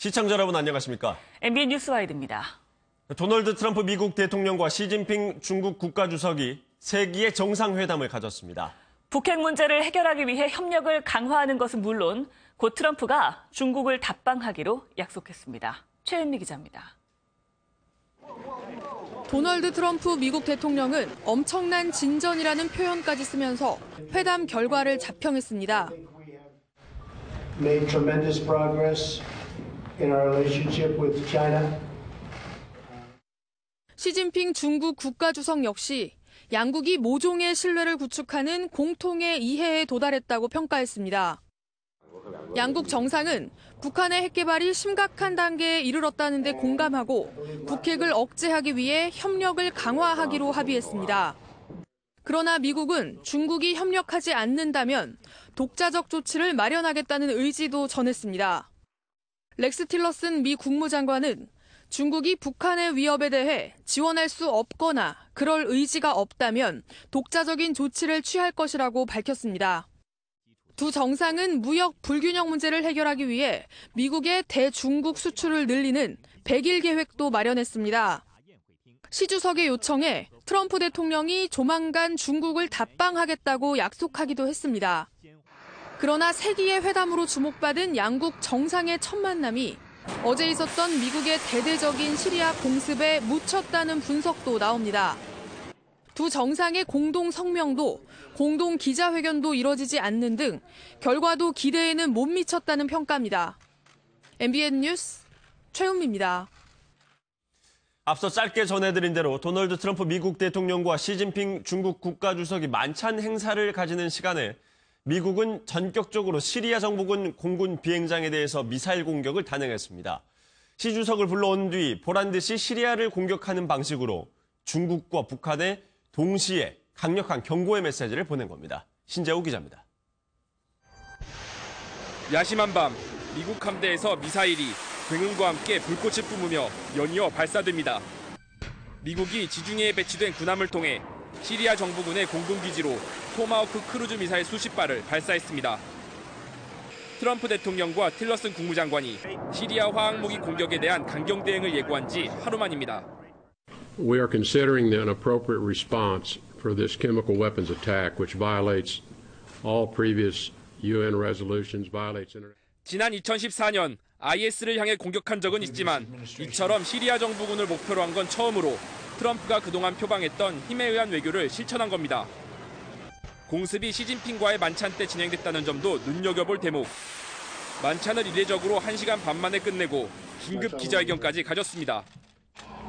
시청자 여러분 안녕하십니까? MBN 뉴스와이드입니다. 도널드 트럼프 미국 대통령과 시진핑 중국 국가주석이 세기의 정상회담을 가졌습니다. 북핵 문제를 해결하기 위해 협력을 강화하는 것은 물론 곧 트럼프가 중국을 답방하기로 약속했습니다. 최은미 기자입니다. 도널드 트럼프 미국 대통령은 엄청난 진전이라는 표현까지 쓰면서 회담 결과를 자평했습니다. Made tremendous progress in our relationship with China. 시진핑 중국 국가주석 역시 양국이 모종의 신뢰를 구축하는 공통의 이해에 도달했다고 평가했습니다. 양국 정상은 북한의 핵 개발이 심각한 단계에 이르렀다는 데 공감하고 북핵을 억제하기 위해 협력을 강화하기로 합의했습니다. 그러나 미국은 중국이 협력하지 않는다면 독자적 조치를 마련하겠다는 의지도 전했습니다. 렉스 틸러슨 미 국무장관은 중국이 북한의 위협에 대해 지원할 수 없거나 그럴 의지가 없다면 독자적인 조치를 취할 것이라고 밝혔습니다. 두 정상은 무역 불균형 문제를 해결하기 위해 미국의 대중국 수출을 늘리는 100일 계획도 마련했습니다. 시 주석의 요청에 트럼프 대통령이 조만간 중국을 답방하겠다고 약속하기도 했습니다. 그러나 세기의 회담으로 주목받은 양국 정상의 첫 만남이 어제 있었던 미국의 대대적인 시리아 공습에 묻혔다는 분석도 나옵니다. 두 정상의 공동 성명도 공동 기자회견도 이뤄지지 않는 등 결과도 기대에는 못 미쳤다는 평가입니다. MBN 뉴스 최은미입니다. 앞서 짧게 전해드린 대로 도널드 트럼프 미국 대통령과 시진핑 중국 국가주석이 만찬 행사를 가지는 시간에 미국은 전격적으로 시리아 정부군 공군 비행장에 대해서 미사일 공격을 단행했습니다. 시 주석을 불러온 뒤 보란듯이 시리아를 공격하는 방식으로 중국과 북한에 동시에 강력한 경고의 메시지를 보낸 겁니다. 신재호 기자입니다. 야심한 밤 미국 함대에서 미사일이 굉음과 함께 불꽃을 뿜으며 연이어 발사됩니다. 미국이 지중해에 배치된 군함을 통해 시리아 정부군의 공군기지로 토마호크 크루즈 미사일 수십 발을 발사했습니다. 트럼프 대통령과 틸러슨 국무장관이 시리아 화학무기 공격에 대한 강경 대응을 예고한 지 하루 만입니다. We are considering an appropriate response for this chemical weapons attack, which violates all previous UN resolutions, violates international. 지난 2014년 IS를 향해 공격한 적은 있지만 이처럼 시리아 정부군을 목표로 한 건 처음으로 트럼프가 그동안 표방했던 힘에 의한 외교를 실천한 겁니다. 공습이 시진핑과의 만찬 때 진행됐다는 점도 눈여겨볼 대목. 만찬을 이례적으로 1시간 반 만에 끝내고 긴급 기자회견까지 가졌습니다.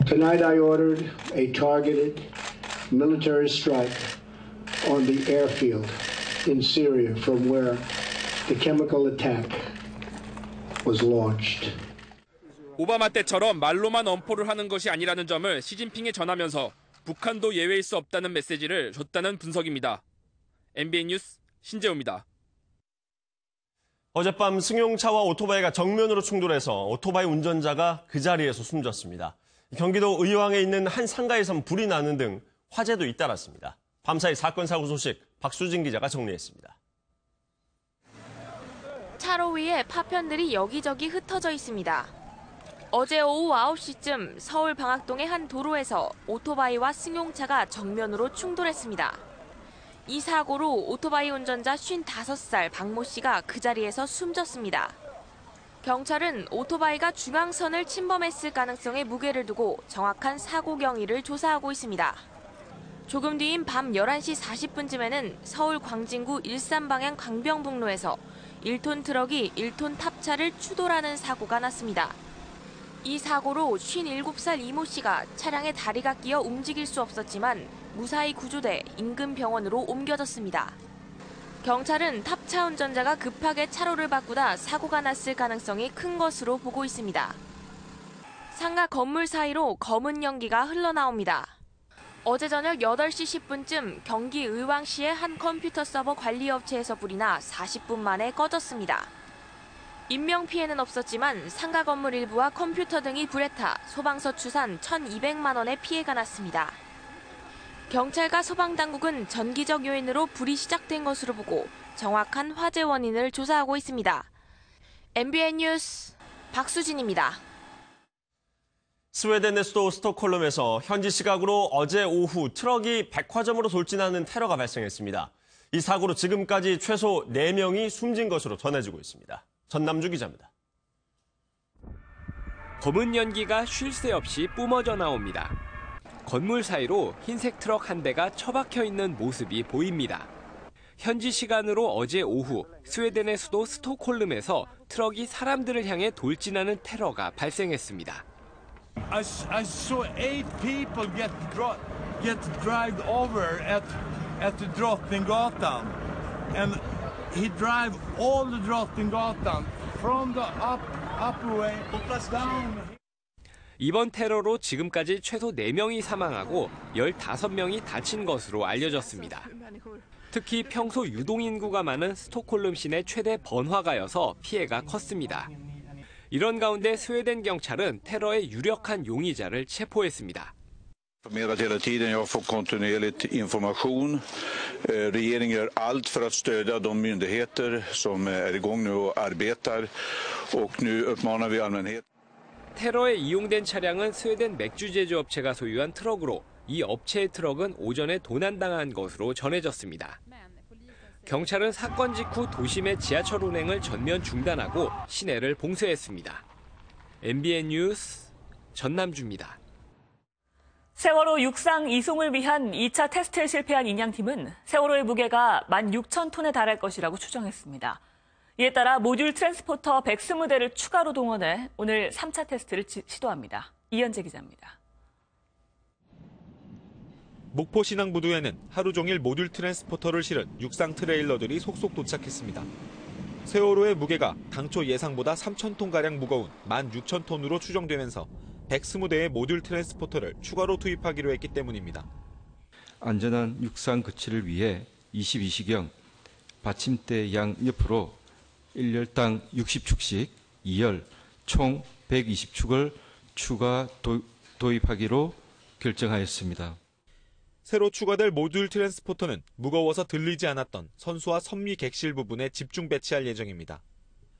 Tonight I ordered a targeted military strike on the airfield in Syria from where the chemical attack was launched. 오바마 때처럼 말로만 엄포를 하는 것이 아니라는 점을 시진핑에 전하면서 북한도 예외일 수 없다는 메시지를 줬다는 분석입니다. MBN 뉴스 신재호입니다. 어젯밤 승용차와 오토바이가 정면으로 충돌해서 오토바이 운전자가 그 자리에서 숨졌습니다. 경기도 의왕에 있는 한 상가에선 불이 나는 등 화재도 잇따랐습니다. 밤사이 사건 사고 소식 박수진 기자가 정리했습니다. 차로 위에 파편들이 여기저기 흩어져 있습니다. 어제 오후 9시쯤 서울 방학동의 한 도로에서 오토바이와 승용차가 정면으로 충돌했습니다. 이 사고로 오토바이 운전자 55살 박모 씨가 그 자리에서 숨졌습니다. 경찰은 오토바이가 중앙선을 침범했을 가능성에 무게를 두고 정확한 사고 경위를 조사하고 있습니다. 조금 뒤인 밤 11시 40분쯤에는 서울 광진구 일산방향 광병북로에서 1톤 트럭이 1톤 탑차를 추돌하는 사고가 났습니다. 이 사고로 57살 이모 씨가 차량에 다리가 끼어 움직일 수 없었지만 무사히 구조돼 인근 병원으로 옮겨졌습니다. 경찰은 탑차 운전자가 급하게 차로를 바꾸다 사고가 났을 가능성이 큰 것으로 보고 있습니다. 상가 건물 사이로 검은 연기가 흘러나옵니다. 어제 저녁 8시 10분쯤 경기 의왕시의 한 컴퓨터 서버 관리업체에서 불이 나 40분 만에 꺼졌습니다. 인명피해는 없었지만 상가 건물 일부와 컴퓨터 등이 불에 타 소방서 추산 1,200만 원의 피해가 났습니다. 경찰과 소방당국은 전기적 요인으로 불이 시작된 것으로 보고 정확한 화재 원인을 조사하고 있습니다. MBN 뉴스 박수진입니다. 스웨덴의 수도 스톡홀름에서 현지 시각으로 어제 오후 트럭이 백화점으로 돌진하는 테러가 발생했습니다. 이 사고로 지금까지 최소 4명이 숨진 것으로 전해지고 있습니다. 전남주 기자입니다. 검은 연기가 쉴 새 없이 뿜어져 나옵니다. 건물 사이로 흰색 트럭 한 대가 처박혀 있는 모습이 보입니다. 현지 시간으로 어제 오후 스웨덴의 수도 스톡홀름에서 트럭이 사람들을 향해 돌진하는 테러가 발생했습니다. I saw 8 people get dragged over at the Drottninggatan, and he drive all the Drottninggatan from the upper way down. 이번 테러로 지금까지 최소 4명이 사망하고 15명이 다친 것으로 알려졌습니다. 특히 평소 유동인구가 많은 스톡홀름 시내 최대 번화가여서 피해가 컸습니다. 이런 가운데 스웨덴 경찰은 테러의 유력한 용의자를 체포했습니다. Förmedlat hela tiden. Jag får kontinuerligt information. Regeringen gör allt för att stödja de myndigheter som är igång nu och arbetar. Och nu uppmanar vi allmänhet. 테러에 이용된 차량은 스웨덴 맥주 제조업체가 소유한 트럭으로 이 업체의 트럭은 오전에 도난당한 것으로 전해졌습니다. 경찰은 사건 직후 도심의 지하철 운행을 전면 중단하고 시내를 봉쇄했습니다. MBN 뉴스 전남주입니다. 세월호 육상 이송을 위한 2차 테스트에 실패한 인양팀은 세월호의 무게가 16,000톤에 달할 것이라고 추정했습니다. 이에 따라 모듈 트랜스포터 120대를 추가로 동원해 오늘 3차 테스트를 시도합니다. 이현재 기자입니다. 목포 신항부두에는 하루 종일 모듈 트랜스포터를 실은 육상 트레일러들이 속속 도착했습니다. 세월호의 무게가 당초 예상보다 3,000톤가량 무거운 16,000톤으로 추정되면서 120대의 모듈 트랜스포터를 추가로 투입하기로 했기 때문입니다. 안전한 육상 거치를 위해 22시경 받침대 양 옆으로 1열당 60축씩 2열 총 120축을 추가 도입하기로 결정하였습니다. 새로 추가될 모듈 트랜스포터는 무거워서 들리지 않았던 선수와 선미 객실 부분에 집중 배치할 예정입니다.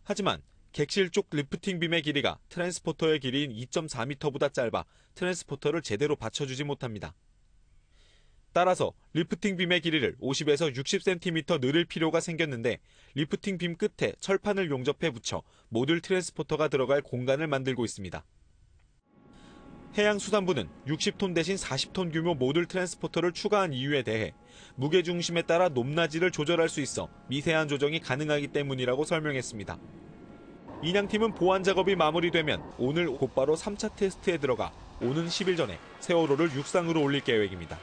하지만 객실 쪽 리프팅 빔의 길이가 트랜스포터의 길이인 2.4m보다 짧아 트랜스포터를 제대로 받쳐주지 못합니다. 따라서 리프팅 빔의 길이를 50에서 60cm 늘릴 필요가 생겼는데 리프팅 빔 끝에 철판을 용접해 붙여 모듈 트랜스포터가 들어갈 공간을 만들고 있습니다. 해양수산부는 60톤 대신 40톤 규모 모듈 트랜스포터를 추가한 이유에 대해 무게중심에 따라 높낮이를 조절할 수 있어 미세한 조정이 가능하기 때문이라고 설명했습니다. 인양팀은 보안 작업이 마무리되면 오늘 곧바로 3차 테스트에 들어가 오는 10일 전에 세월호를 육상으로 올릴 계획입니다.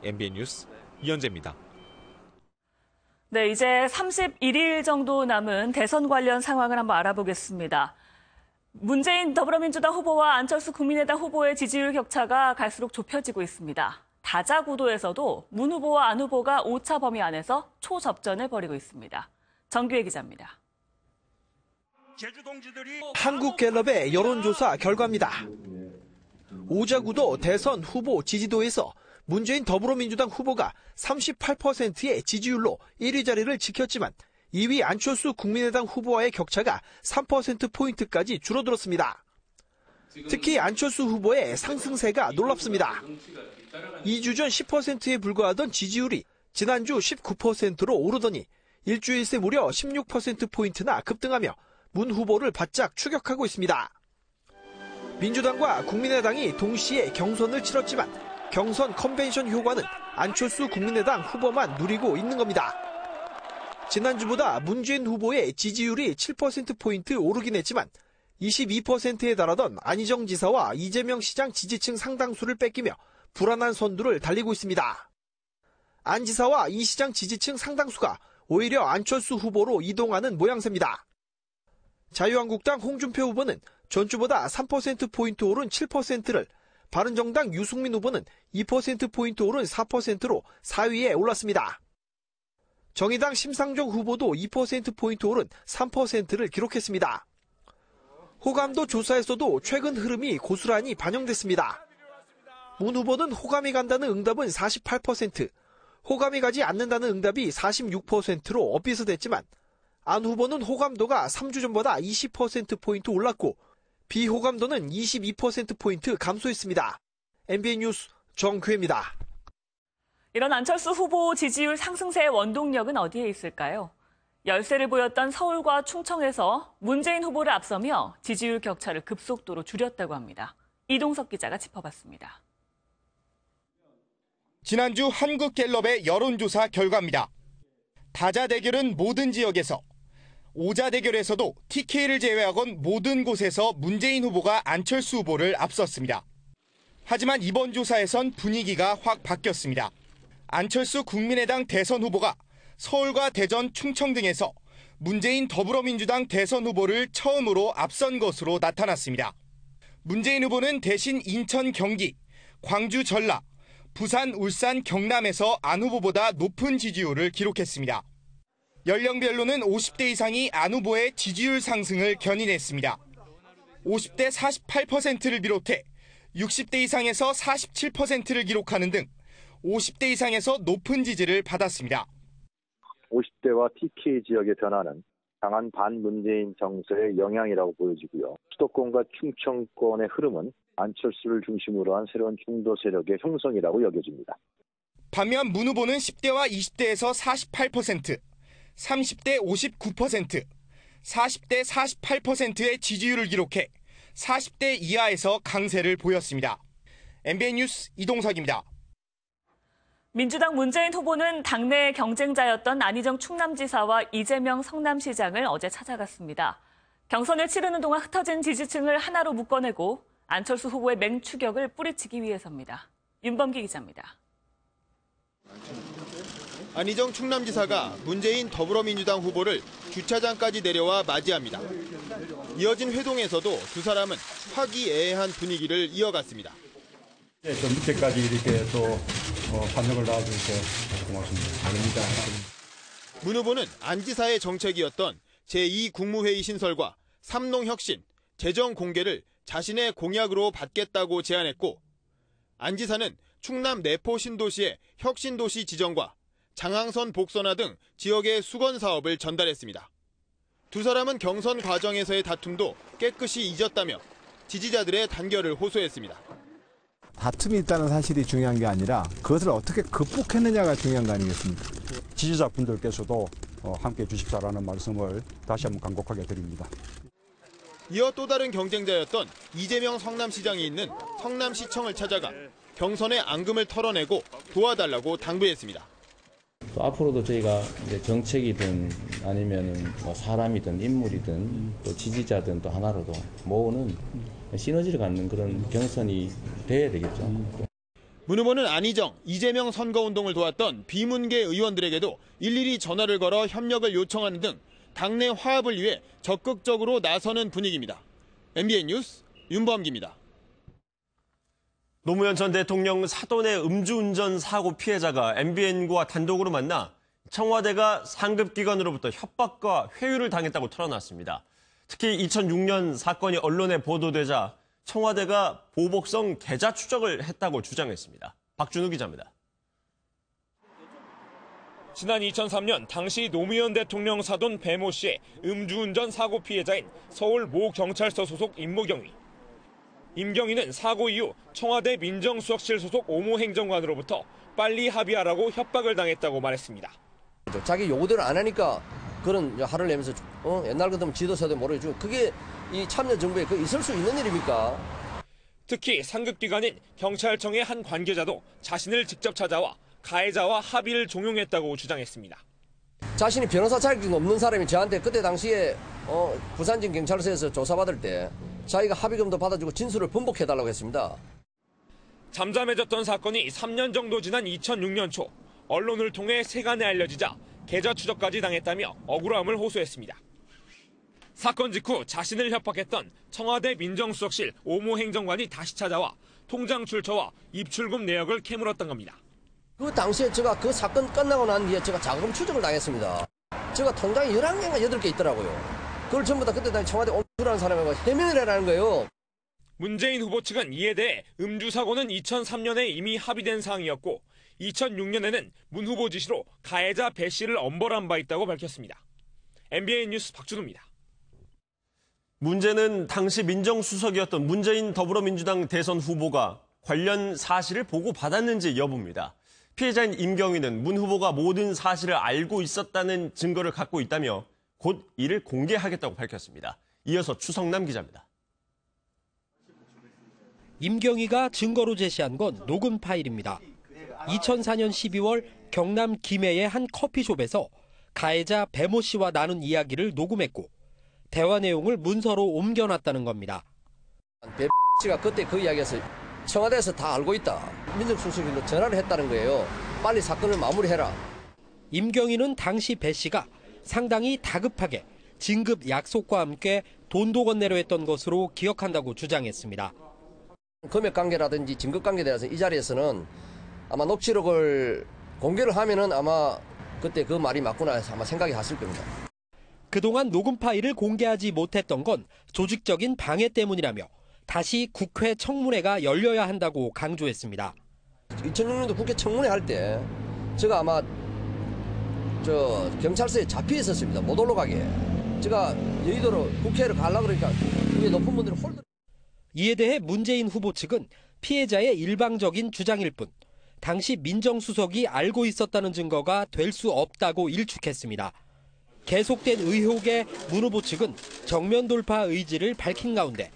MBN 뉴스 이현재입니다. 네, 이제 31일 정도 남은 대선 관련 상황을 한번 알아보겠습니다. 문재인 더불어민주당 후보와 안철수 국민의당 후보의 지지율 격차가 갈수록 좁혀지고 있습니다. 다자구도에서도 문 후보와 안 후보가 오차 범위 안에서 초접전을 벌이고 있습니다. 정규혜 기자입니다. 한국갤럽의 여론조사 결과입니다. 오자구도 대선 후보 지지도에서 문재인 더불어민주당 후보가 38%의 지지율로 1위 자리를 지켰지만 2위 안철수 국민의당 후보와의 격차가 3%포인트까지 줄어들었습니다. 특히 안철수 후보의 상승세가 놀랍습니다. 2주 전 10%에 불과하던 지지율이 지난주 19%로 오르더니 일주일 새 무려 16%포인트나 급등하며 문 후보를 바짝 추격하고 있습니다. 민주당과 국민의당이 동시에 경선을 치렀지만 경선 컨벤션 효과는 안철수 국민의당 후보만 누리고 있는 겁니다. 지난주보다 문재인 후보의 지지율이 7%포인트 오르긴 했지만 22%에 달하던 안희정 지사와 이재명 시장 지지층 상당수를 뺏기며 불안한 선두를 달리고 있습니다. 안 지사와 이 시장 지지층 상당수가 오히려 안철수 후보로 이동하는 모양새입니다. 자유한국당 홍준표 후보는 전주보다 3%포인트 오른 7%를, 바른정당 유승민 후보는 2%포인트 오른 4%로 4위에 올랐습니다. 정의당 심상정 후보도 2%포인트 오른 3%를 기록했습니다. 호감도 조사에서도 최근 흐름이 고스란히 반영됐습니다. 문 후보는 호감이 간다는 응답은 48%, 호감이 가지 않는다는 응답이 46%로 엇비슷했지만 안 후보는 호감도가 3주 전보다 20%포인트 올랐고 비호감도는 22%포인트 감소했습니다. MBN 뉴스 정규혜입니다. 이런 안철수 후보 지지율 상승세의 원동력은 어디에 있을까요? 열세를 보였던 서울과 충청에서 문재인 후보를 앞서며 지지율 격차를 급속도로 줄였다고 합니다. 이동석 기자가 짚어봤습니다. 지난주 한국갤럽의 여론조사 결과입니다. 다자 대결은 모든 지역에서, 오자 대결에서도 TK를 제외하곤 모든 곳에서 문재인 후보가 안철수 후보를 앞섰습니다. 하지만 이번 조사에선 분위기가 확 바뀌었습니다. 안철수 국민의당 대선 후보가 서울과 대전, 충청 등에서 문재인 더불어민주당 대선 후보를 처음으로 앞선 것으로 나타났습니다. 문재인 후보는 대신 인천, 경기, 광주, 전라, 부산, 울산, 경남에서 안 후보보다 높은 지지율을 기록했습니다. 연령별로는 50대 이상이 안 후보의 지지율 상승을 견인했습니다. 50대 48%를 비롯해 60대 이상에서 47%를 기록하는 등 50대 이상에서 높은 지지를 받았습니다. 50대와 TK 지역의 변화는 강한 반문재인 정서의 영향이라고 보여지고요. 수도권과 충청권의 흐름은 안철수를 중심으로 한 새로운 중도 세력의 형성이라고 여겨집니다. 반면 문 후보는 10대와 20대에서 48%, 30대 59%, 40대 48%의 지지율을 기록해 40대 이하에서 강세를 보였습니다. MBN 뉴스 이동석입니다. 민주당 문재인 후보는 당내 경쟁자였던 안희정 충남지사와 이재명 성남시장을 어제 찾아갔습니다. 경선을 치르는 동안 흩어진 지지층을 하나로 묶어내고 안철수 후보의 맹추격을 뿌리치기 위해서입니다. 윤범기 기자입니다. 안희정 충남지사가 문재인 더불어민주당 후보를 주차장까지 내려와 맞이합니다. 이어진 회동에서도 두 사람은 화기애애한 분위기를 이어갔습니다. 좀 늦게까지 이렇게 또 반응을 나와주셔서 고맙습니다. 아닙니다. 문 후보는 안 지사의 정책이었던 제2국무회의 신설과 삼농혁신, 재정 공개를 자신의 공약으로 받겠다고 제안했고, 안 지사는 충남 내포 신도시의 혁신도시 지정과 장항선 복선화 등 지역의 수건 사업을 전달했습니다. 두 사람은 경선 과정에서의 다툼도 깨끗이 잊었다며 지지자들의 단결을 호소했습니다. 다툼이 있다는 사실이 중요한 게 아니라 그것을 어떻게 극복했느냐가 중요한 거 아니겠습니까? 지지자분들께서도 함께해 주십사라는 말씀을 다시 한번 간곡하게 드립니다. 이어 또 다른 경쟁자였던 이재명 성남시장이 있는 성남시청을 찾아가 경선의 앙금을 털어내고 도와달라고 당부했습니다. 또 앞으로도 저희가 이제 정책이든 아니면은 뭐 사람이든 인물이든 또 지지자든 또 하나로도 모으는 시너지를 갖는 그런 경선이 돼야 되겠죠. 문 후보는 안희정, 이재명 선거운동을 도왔던 비문계 의원들에게도 일일이 전화를 걸어 협력을 요청하는 등 당내 화합을 위해 적극적으로 나서는 분위기입니다. MBN 뉴스 윤범기입니다. 노무현 전 대통령 사돈의 음주운전 사고 피해자가 MBN과 단독으로 만나 청와대가 상급기관으로부터 협박과 회유를 당했다고 털어놨습니다. 특히 2006년 사건이 언론에 보도되자 청와대가 보복성 계좌 추적을 했다고 주장했습니다. 박준우 기자입니다. 지난 2003년 당시 노무현 대통령 사돈 배모 씨의 음주운전 사고 피해자인 서울 모 경찰서 소속 임모경위. 임경위는 사고 이후 청와대 민정수석실 소속 오모 행정관으로부터 빨리 합의하라고 협박을 당했다고 말했습니다. 자기 요구대로 안 하니까 그런 화를 내면서 옛날 같으면 지도서도 모르죠. 그게 이 참여정부에 있을 수 있는 일입니까? 특히 상급기관인 경찰청의 한 관계자도 자신을 직접 찾아와 가해자와 합의를 종용했다고 주장했습니다. 자신이 변호사 자격증 없는 사람이 저한테 그때 당시에 부산진 경찰서에서 조사받을 때 자기가 합의금도 받아주고 진술을 번복해달라고 했습니다. 잠잠해졌던 사건이 3년 정도 지난 2006년 초 언론을 통해 세간에 알려지자 계좌 추적까지 당했다며 억울함을 호소했습니다. 사건 직후 자신을 협박했던 청와대 민정수석실 오모 행정관이 다시 찾아와 통장 출처와 입출금 내역을 캐물었던 겁니다. 그 당시에 제가 그 사건 끝나고 난 뒤에 제가 자금 추적을 당했습니다. 제가 통장이 11개인가 8개 있더라고요. 그걸 전부 다 그때 당시 청와대 옹주라는 사람하고 해명을 해라는 거예요. 문재인 후보 측은 이에 대해 음주 사고는 2003년에 이미 합의된 사항이었고 2006년에는 문 후보 지시로 가해자 배 씨를 엄벌한 바 있다고 밝혔습니다. MBN 뉴스 박준호입니다. 문제는 당시 민정수석이었던 문재인 더불어민주당 대선 후보가 관련 사실을 보고받았는지 여부입니다. 피해자인 임경희는 문 후보가 모든 사실을 알고 있었다는 증거를 갖고 있다며 곧 이를 공개하겠다고 밝혔습니다. 이어서 추성남 기자입니다. 임경희가 증거로 제시한 건 녹음 파일입니다. 2004년 12월 경남 김해의 한 커피숍에서 가해자 배모 씨와 나눈 이야기를 녹음했고 대화 내용을 문서로 옮겨놨다는 겁니다. 배 씨가 그때 그 이야기에서 청와대에서 다 알고 있다. 민정수석으로 전화를 했다는 거예요. 빨리 사건을 마무리해라. 임경희는 당시 배 씨가 상당히 다급하게 진급 약속과 함께 돈도 건네려 했던 것으로 기억한다고 주장했습니다. 금액 관계라든지 진급 관계에 대해서 이 자리에서는 아마 녹취록을 공개를 하면은 아마 그때 그 말이 맞구나 해서 아마 생각이 갔을 겁니다. 그동안 녹음 파일을 공개하지 못했던 건 조직적인 방해 때문이라며 다시 국회 청문회가 열려야 한다고 강조했습니다. 2006년도 국회 청문회 할 때 제가 아마 경찰서에 잡혀 있었습니다. 못 올라가게. 제가 여의도로 국회를 가려고 그러니까 위에 높은 분들이 홀들. 이에 대해 문재인 후보 측은 피해자의 일방적인 주장일 뿐 당시 민정수석이 알고 있었다는 증거가 될 수 없다고 일축했습니다. 계속된 의혹에 문 후보 측은 정면 돌파 의지를 밝힌 가운데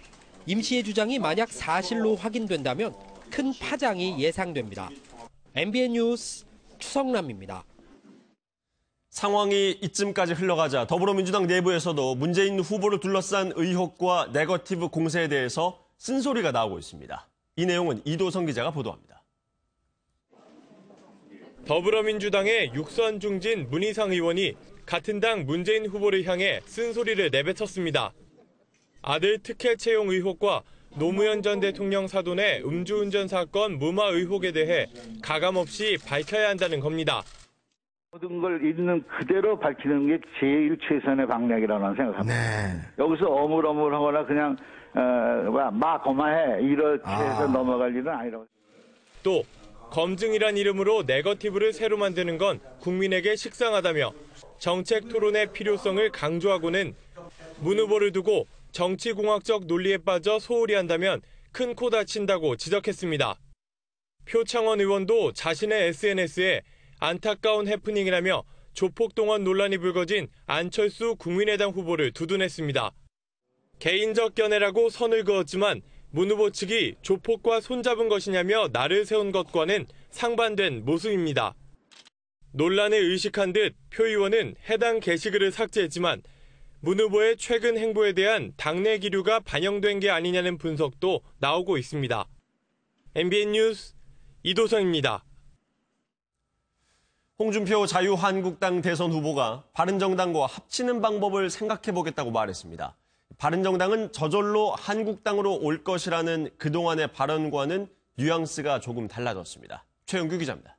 임 씨의 주장이 만약 사실로 확인된다면 큰 파장이 예상됩니다. MBN 뉴스 추성남입니다. 상황이 이쯤까지 흘러가자 더불어민주당 내부에서도 문재인 후보를 둘러싼 의혹과 네거티브 공세에 대해서 쓴소리가 나오고 있습니다. 이 내용은 이도성 기자가 보도합니다. 더불어민주당의 육선 중진 문희상 의원이 같은 당 문재인 후보를 향해 쓴소리를 내뱉었습니다. 아들 특혜 채용 의혹과 노무현 전 대통령 사돈의 음주운전 사건 무마 의혹에 대해 가감없이 밝혀야 한다는 겁니다. 모든 걸 있는 그대로 밝히는 게 제일 최선의 방향이라고 생각합니다. 여기서 어물어물하거나 그냥 막 고마해 이렇게 해서 넘어갈 일은 아니라고. 또 검증이란 이름으로 네거티브를 새로 만드는 건 국민에게 식상하다며 정책 토론의 필요성을 강조하고는 문 후보를 두고 정치공학적 논리에 빠져 소홀히 한다면 큰 코 다친다고 지적했습니다. 표창원 의원도 자신의 SNS에 안타까운 해프닝이라며 조폭동원 논란이 불거진 안철수 국민의당 후보를 두둔했습니다. 개인적 견해라고 선을 그었지만 문 후보 측이 조폭과 손잡은 것이냐며 날을 세운 것과는 상반된 모습입니다. 논란을 의식한 듯 표 의원은 해당 게시글을 삭제했지만 문 후보의 최근 행보에 대한 당내 기류가 반영된 게 아니냐는 분석도 나오고 있습니다. MBN 뉴스 이도성입니다. 홍준표 자유한국당 대선 후보가 바른정당과 합치는 방법을 생각해보겠다고 말했습니다. 바른정당은 저절로 한국당으로 올 것이라는 그동안의 발언과는 뉘앙스가 조금 달라졌습니다. 최영규 기자입니다.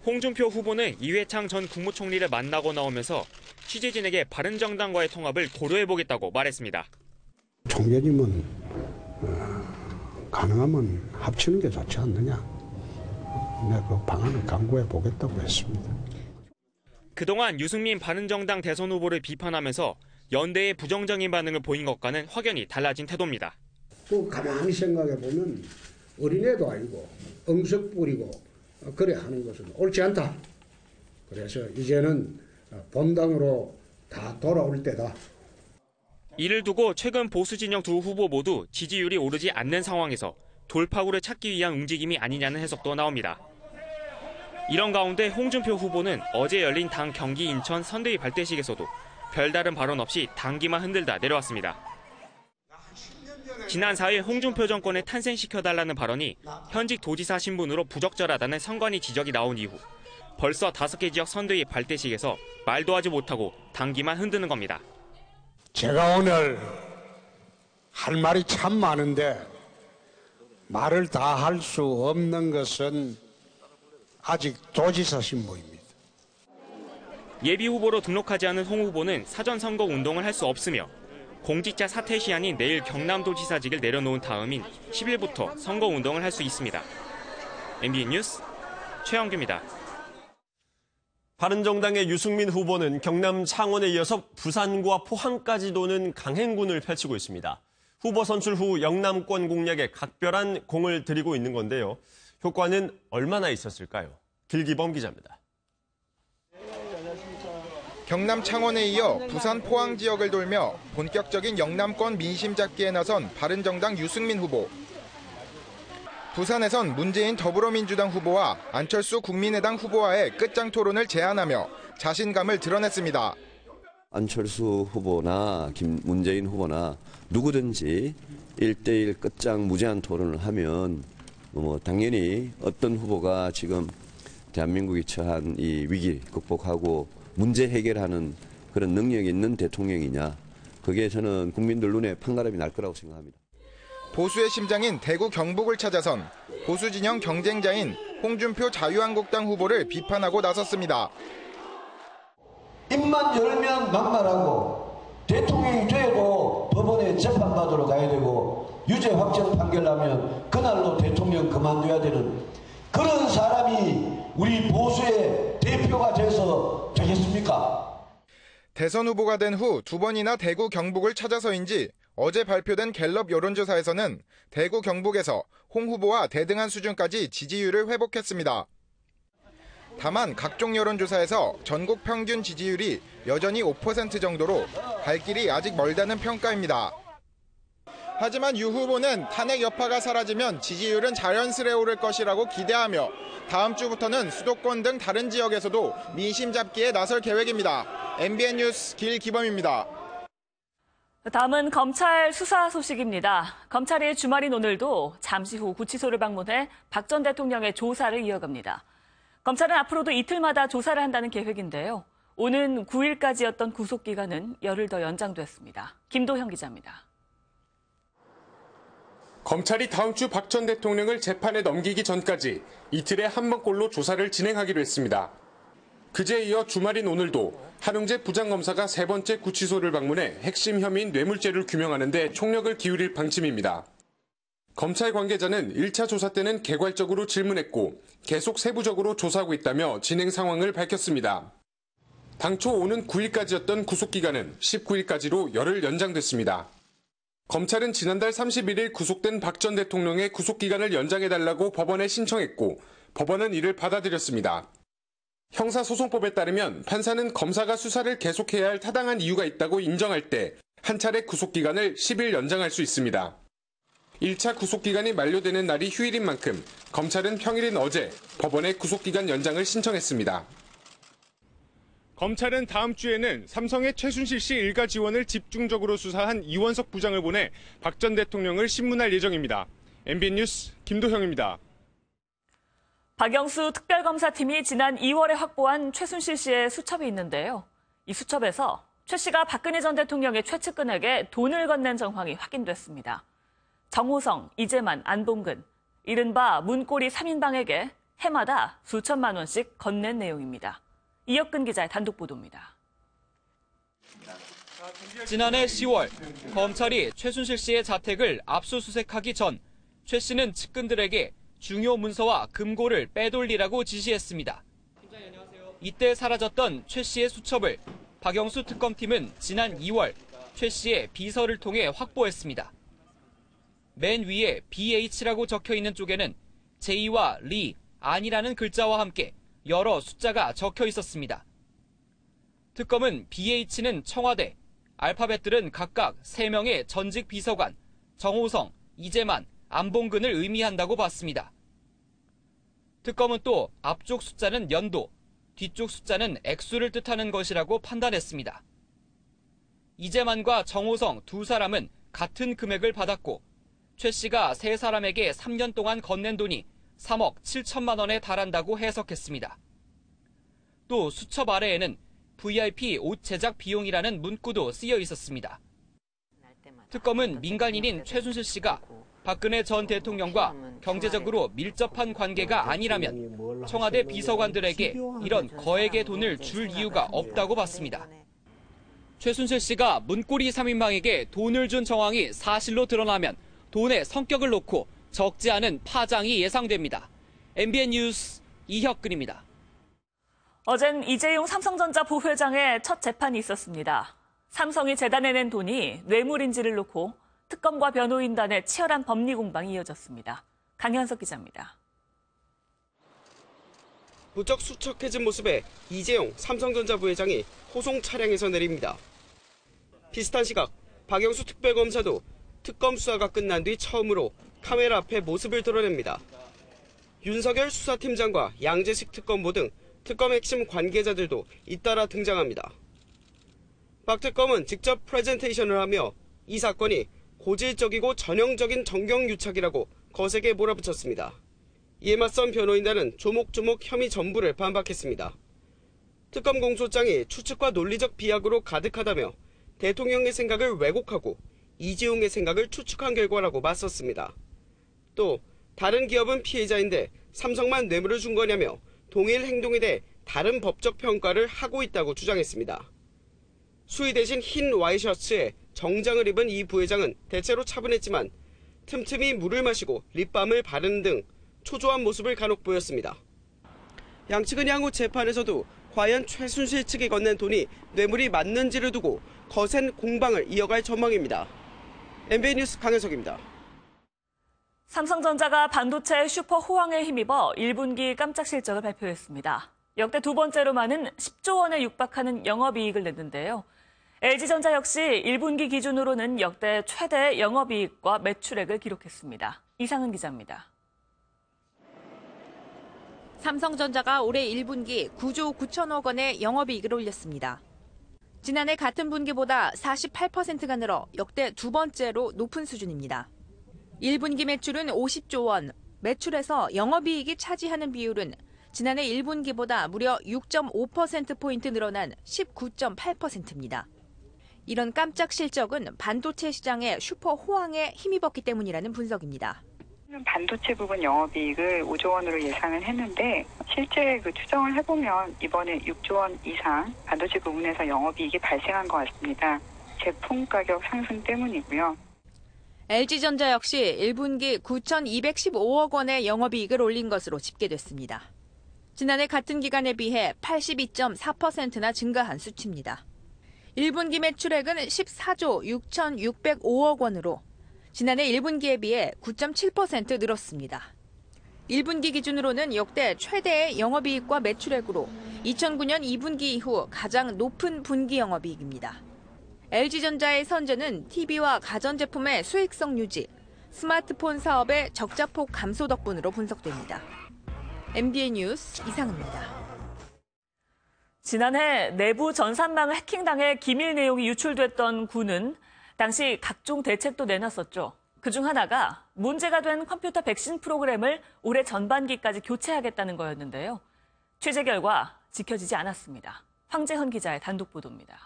홍준표 후보는 이회창 전 국무총리를 만나고 나오면서 취재진에게 바른정당과의 통합을 고려해보겠다고 말했습니다. 총재님은 가능하면 합치는 게 좋지 않느냐. 내가 그 방안을 강구해보겠다고 했습니다. 그동안 유승민 바른정당 대선 후보를 비판하면서 연대의 부정적인 반응을 보인 것과는 확연히 달라진 태도입니다. 또 가만히 생각해보면 어린애도 아니고 응석 뿌리고 그래 하는 것은 옳지 않다. 그래서 이제는 본당으로 다 돌아올 때다. 이를 두고 최근 보수 진영 두 후보 모두 지지율이 오르지 않는 상황에서 돌파구를 찾기 위한 움직임이 아니냐는 해석도 나옵니다. 이런 가운데 홍준표 후보는 어제 열린 당 경기 인천 선대위 발대식에서도 별다른 발언 없이 당기만 흔들다 내려왔습니다. 지난 4일 홍준표 정권을 탄생시켜달라는 발언이 현직 도지사 신분으로 부적절하다는 선관위 지적이 나온 이후 벌써 5개 지역 선대위 발대식에서 말도 하지 못하고 당기만 흔드는 겁니다. 제가 오늘 할 말이 참 많은데 말을 다 할 수 없는 것은 아직 도지사 신분입니다. 예비 후보로 등록하지 않은 홍 후보는 사전 선거 운동을 할 수 없으며 공직자 사퇴 시한인 내일 경남도지사직을 내려놓은 다음인 10일부터 선거 운동을 할 수 있습니다. MBN 뉴스 최영규입니다. 바른정당의 유승민 후보는 경남 창원에 이어서 부산과 포항까지 도는 강행군을 펼치고 있습니다. 후보 선출 후 영남권 공략에 각별한 공을 들이고 있는 건데요. 효과는 얼마나 있었을까요? 길기범 기자입니다. 경남 창원에 이어 부산 포항 지역을 돌며 본격적인 영남권 민심 잡기에 나선 바른정당 유승민 후보. 부산에선 문재인 더불어민주당 후보와 안철수 국민의당 후보와의 끝장 토론을 제안하며 자신감을 드러냈습니다. 안철수 후보나 문재인 후보나 누구든지 1대1 끝장 무제한 토론을 하면 당연히 어떤 후보가 지금 대한민국이 처한 이 위기 극복하고 문제 해결하는 그런 능력이 있는 대통령이냐. 그게 저는 국민들 눈에 판가름이 날 거라고 생각합니다. 보수의 심장인 대구 경북을 찾아선 보수 진영 경쟁자인 홍준표 자유한국당 후보를 비판하고 나섰습니다. 입만 열면 막말하고 대통령이 돼도 법원에 재판받으러 가야 되고 유죄 확정 판결 나면 그날로 대통령 그만둬야 되는 그런 사람이 우리 보수의 대표가 돼서 되겠습니까? 대선 후보가 된 후 2번이나 대구 경북을 찾아서인지 어제 발표된 갤럽 여론조사에서는 대구 경북에서 홍 후보와 대등한 수준까지 지지율을 회복했습니다. 다만 각종 여론조사에서 전국 평균 지지율이 여전히 5% 정도로 갈 길이 아직 멀다는 평가입니다. 하지만 유 후보는 탄핵 여파가 사라지면 지지율은 자연스레 오를 것이라고 기대하며 다음 주부터는 수도권 등 다른 지역에서도 민심 잡기에 나설 계획입니다. MBN 뉴스 길기범입니다. 다음은 검찰 수사 소식입니다. 검찰이 주말인 오늘도 잠시 후 구치소를 방문해 박 전 대통령의 조사를 이어갑니다. 검찰은 앞으로도 이틀마다 조사를 한다는 계획인데요. 오는 9일까지였던 구속기간은 열흘 더 연장됐습니다. 김도형 기자입니다. 검찰이 다음 주 박 전 대통령을 재판에 넘기기 전까지 이틀에 한 번꼴로 조사를 진행하기로 했습니다. 그제에 이어 주말인 오늘도 한웅재 부장검사가 3번째 구치소를 방문해 핵심 혐의인 뇌물죄를 규명하는 데 총력을 기울일 방침입니다. 검찰 관계자는 1차 조사 때는 개괄적으로 질문했고 계속 세부적으로 조사하고 있다며 진행 상황을 밝혔습니다. 당초 오는 9일까지였던 구속기간은 19일까지로 열흘 연장됐습니다. 검찰은 지난달 31일 구속된 박 전 대통령의 구속기간을 연장해달라고 법원에 신청했고 법원은 이를 받아들였습니다. 형사소송법에 따르면 판사는 검사가 수사를 계속해야 할 타당한 이유가 있다고 인정할 때 한 차례 구속기간을 10일 연장할 수 있습니다. 1차 구속기간이 만료되는 날이 휴일인 만큼 검찰은 평일인 어제 법원에 구속기간 연장을 신청했습니다. 검찰은 다음 주에는 삼성의 최순실 씨 일가 지원을 집중적으로 수사한 이원석 부장을 보내 박 전 대통령을 신문할 예정입니다. MBN 뉴스 김도형입니다. 박영수 특별검사팀이 지난 2월에 확보한 최순실 씨의 수첩이 있는데요. 이 수첩에서 최 씨가 박근혜 전 대통령의 최측근에게 돈을 건넨 정황이 확인됐습니다. 정호성, 이재만, 안봉근, 이른바 문고리 3인방에게 해마다 수천만 원씩 건넨 내용입니다. 이혁근 기자의 단독 보도입니다. 지난해 10월 검찰이 최순실 씨의 자택을 압수수색하기 전 최 씨는 측근들에게 중요 문서와 금고를 빼돌리라고 지시했습니다. 이때 사라졌던 최 씨의 수첩을 박영수 특검팀은 지난 2월 최 씨의 비서를 통해 확보했습니다. 맨 위에 BH라고 적혀 있는 쪽에는 제이와 리, 안이라는 글자와 함께 여러 숫자가 적혀 있었습니다. 특검은 BH는 청와대, 알파벳들은 각각 3명의 전직 비서관, 정호성, 이재만, 안봉근을 의미한다고 봤습니다. 특검은 또 앞쪽 숫자는 연도, 뒤쪽 숫자는 액수를 뜻하는 것이라고 판단했습니다. 이재만과 정호성 두 사람은 같은 금액을 받았고 최 씨가 세 사람에게 3년 동안 건넨 돈이 3억 7천만 원에 달한다고 해석했습니다. 또 수첩 아래에는 VIP 옷 제작 비용이라는 문구도 쓰여 있었습니다. 특검은 민간인인 최순실 씨가 박근혜 전 대통령과 경제적으로 밀접한 관계가 아니라면 청와대 비서관들에게 이런 거액의 돈을 줄 이유가 없다고 봤습니다. 최순실 씨가 문고리 3인방에게 돈을 준 정황이 사실로 드러나면 돈의 성격을 놓고 적지 않은 파장이 예상됩니다. MBN 뉴스 이혁근입니다. 어젠 이재용 삼성전자 부회장의 첫 재판이 있었습니다. 삼성이 재단에 낸 돈이 뇌물인지를 놓고 특검과 변호인단의 치열한 법리 공방이 이어졌습니다. 강현석 기자입니다. 부쩍 수척해진 모습에 이재용 삼성전자 부회장이 호송 차량에서 내립니다. 비슷한 시각 박영수 특별검사도 특검 수사가 끝난 뒤 처음으로 카메라 앞에 모습을 드러냅니다. 윤석열 수사팀장과 양재식 특검보 등 특검 핵심 관계자들도 잇따라 등장합니다. 박 특검은 직접 프레젠테이션을 하며 이 사건이 고질적이고 전형적인 정경유착이라고 거세게 몰아붙였습니다. 이에 맞선 변호인단은 조목조목 혐의 전부를 반박했습니다. 특검 공소장이 추측과 논리적 비약으로 가득하다며 대통령의 생각을 왜곡하고 이재용의 생각을 추측한 결과라고 맞섰습니다. 또 다른 기업은 피해자인데 삼성만 뇌물을 준 거냐며 동일 행동에 대해 다른 법적 평가를 하고 있다고 주장했습니다. 수의 대신 흰 와이셔츠에 정장을 입은 이 부회장은 대체로 차분했지만 틈틈이 물을 마시고 립밤을 바르는 등 초조한 모습을 간혹 보였습니다. 양측은 향후 재판에서도 과연 최순실 측이 건넨 돈이 뇌물이 맞는지를 두고 거센 공방을 이어갈 전망입니다. MBN 뉴스 강현석입니다. 삼성전자가 반도체 슈퍼 호황에 힘입어 1분기 깜짝 실적을 발표했습니다. 역대 두 번째로 많은 10조 원에 육박하는 영업이익을 냈는데요. LG전자 역시 1분기 기준으로는 역대 최대 영업이익과 매출액을 기록했습니다. 이상은 기자입니다. 삼성전자가 올해 1분기 9조 9천억 원의 영업이익을 올렸습니다. 지난해 같은 분기보다 48%가 늘어 역대 두 번째로 높은 수준입니다. 1분기 매출은 50조 원, 매출에서 영업이익이 차지하는 비율은 지난해 1분기보다 무려 6.5%포인트 늘어난 19.8%입니다. 이런 깜짝 실적은 반도체 시장의 슈퍼 호황에 힘입었기 때문이라는 분석입니다. 반도체 부분 영업이익을 5조 원으로 예상을 했는데 실제 추정을 해보면 이번에 6조 원 이상 반도체 부분에서 영업이익이 발생한 것 같습니다. 제품 가격 상승 때문이고요. LG전자 역시 1분기 9,215억 원의 영업이익을 올린 것으로 집계됐습니다. 지난해 같은 기간에 비해 82.4%나 증가한 수치입니다. 1분기 매출액은 14조 6,605억 원으로 지난해 1분기에 비해 9.7% 늘었습니다. 1분기 기준으로는 역대 최대의 영업이익과 매출액으로 2009년 2분기 이후 가장 높은 분기 영업이익입니다. LG전자의 선제는 TV와 가전제품의 수익성 유지, 스마트폰 사업의 적자폭 감소 덕분으로 분석됩니다. MBN 뉴스 이상입니다. 지난해 내부 전산망을 해킹당해 기밀 내용이 유출됐던 군은 당시 각종 대책도 내놨었죠. 그중 하나가 문제가 된 컴퓨터 백신 프로그램을 올해 전반기까지 교체하겠다는 거였는데요. 취재 결과 지켜지지 않았습니다. 황재헌 기자의 단독 보도입니다.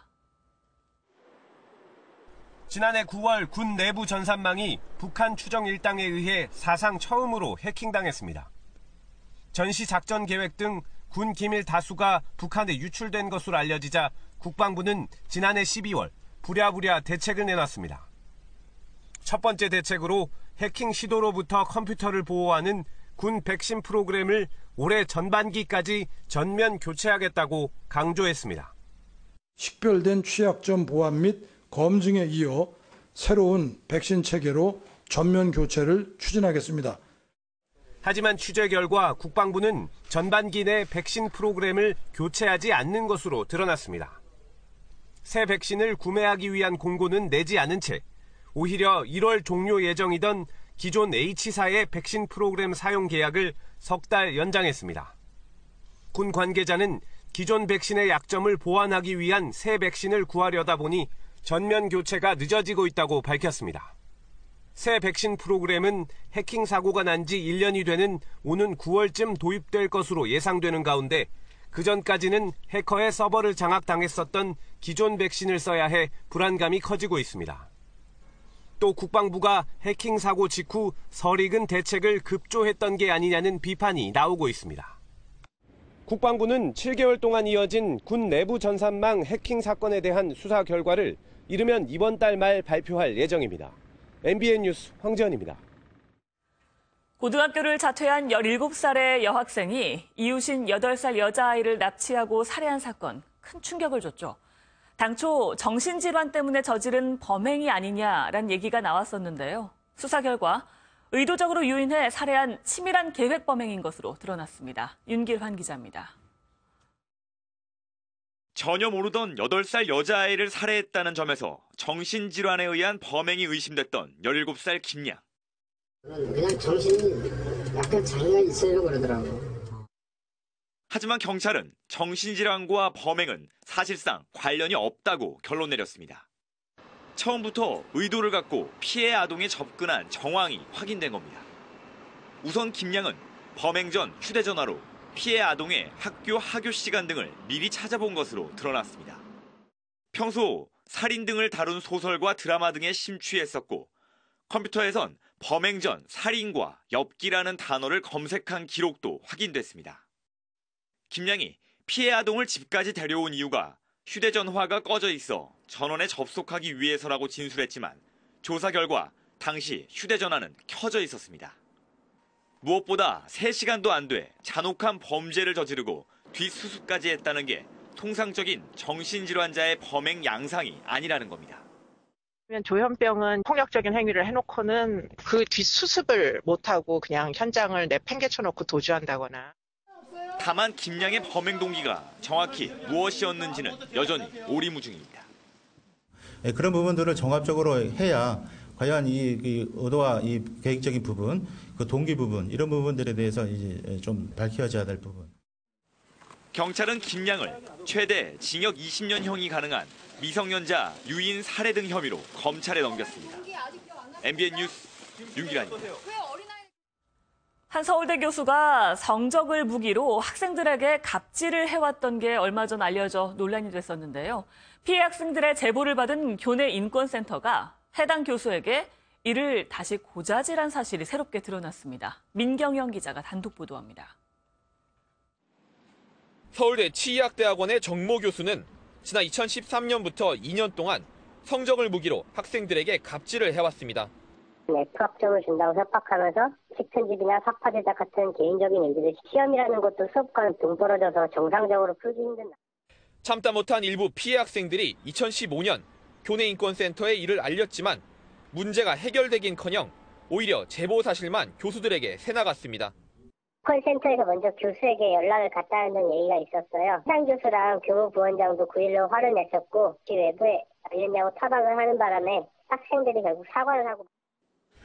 지난해 9월 군 내부 전산망이 북한 추정 일당에 의해 사상 처음으로 해킹당했습니다. 전시 작전 계획 등 군 기밀 다수가 북한에 유출된 것으로 알려지자 국방부는 지난해 12월 부랴부랴 대책을 내놨습니다. 첫 번째 대책으로 해킹 시도로부터 컴퓨터를 보호하는 군 백신 프로그램을 올해 전반기까지 전면 교체하겠다고 강조했습니다. 식별된 취약점 보완 및 검증에 이어 새로운 백신 체계로 전면 교체를 추진하겠습니다. 하지만 취재 결과 국방부는 전반기 내 백신 프로그램을 교체하지 않는 것으로 드러났습니다. 새 백신을 구매하기 위한 공고는 내지 않은 채 오히려 1월 종료 예정이던 기존 H사의 백신 프로그램 사용 계약을 석 달 연장했습니다. 군 관계자는 기존 백신의 약점을 보완하기 위한 새 백신을 구하려다 보니 전면 교체가 늦어지고 있다고 밝혔습니다. 새 백신 프로그램은 해킹 사고가 난 지 1년이 되는 오는 9월쯤 도입될 것으로 예상되는 가운데 그전까지는 해커의 서버를 장악당했었던 기존 백신을 써야 해 불안감이 커지고 있습니다. 또 국방부가 해킹 사고 직후 설익은 대책을 급조했던 게 아니냐는 비판이 나오고 있습니다. 국방부는 7개월 동안 이어진 군 내부 전산망 해킹 사건에 대한 수사 결과를 이르면 이번 달 말 발표할 예정입니다. MBN 뉴스 황재헌입니다. 고등학교를 자퇴한 17살의 여학생이 이웃인 8살 여자아이를 납치하고 살해한 사건, 큰 충격을 줬죠. 당초 정신질환 때문에 저지른 범행이 아니냐란 얘기가 나왔었는데요. 수사 결과 의도적으로 유인해 살해한 치밀한 계획 범행인 것으로 드러났습니다. 윤길환 기자입니다. 전혀 모르던 8살 여자아이를 살해했다는 점에서 정신질환에 의한 범행이 의심됐던 17살 김양. 그냥 정신이 약간 장애가 있으려고 그러더라고. 하지만 경찰은 정신질환과 범행은 사실상 관련이 없다고 결론 내렸습니다. 처음부터 의도를 갖고 피해 아동에 접근한 정황이 확인된 겁니다. 우선 김양은 범행 전 휴대전화로 피해 아동의 학교 하교 시간 등을 미리 찾아본 것으로 드러났습니다. 평소 살인 등을 다룬 소설과 드라마 등에 심취했었고 컴퓨터에선 범행 전 살인과 엽기라는 단어를 검색한 기록도 확인됐습니다. 김양이 피해 아동을 집까지 데려온 이유가 휴대전화가 꺼져 있어 전원에 접속하기 위해서라고 진술했지만 조사 결과 당시 휴대전화는 켜져 있었습니다. 무엇보다 3시간도 안 돼 잔혹한 범죄를 저지르고 뒷수습까지 했다는 게 통상적인 정신질환자의 범행 양상이 아니라는 겁니다. 조현병은 폭력적인 행위를 해놓고는 그 뒷수습을 못하고 그냥 현장을 내팽개쳐놓고 도주한다거나. 다만 김양의 범행 동기가 정확히 무엇이었는지는 여전히 오리무중입니다. 그런 부분들을 종합적으로 해야 과연 이 의도와 이 계획적인 부분, 그 동기 부분 이런 부분들에 대해서 이제 좀 밝혀져야 될 부분. 경찰은 김양을 최대 징역 20년형이 가능한 미성년자 유인 살해 등 혐의로 검찰에 넘겼습니다. MBN 뉴스 윤기란입니다. 한 서울대 교수가 성적을 무기로 학생들에게 갑질을 해왔던 게 얼마 전 알려져 논란이 됐었는데요. 피해 학생들의 제보를 받은 교내 인권센터가 해당 교수에게 이를 다시 고자질한 사실이 새롭게 드러났습니다. 민경영 기자가 단독 보도합니다. 서울대 치의학대학원의 정모 교수는 지난 2013년부터 2년 동안 성적을 무기로 학생들에게 갑질을 해왔습니다. F학점을 준다고 협박하면서 책 편집이나 사파 제작 같은 개인적인 일들을 시험이라는 것도 수업과는 동떨어져서 정상적으로 풀기 힘든다. 참다 못한 일부 피해 학생들이 2015년 교내인권센터에 이를 알렸지만 문제가 해결되긴커녕 오히려 제보 사실만 교수들에게 새나갔습니다. 인권센터에서 먼저 교수에게 연락을 갔다는 얘기가 있었어요. 해당 교수랑 교무부원장도 9일로 화를 냈었고 외부에 알렸냐고 타박을 하는 바람에 학생들이 결국 사과를 하고.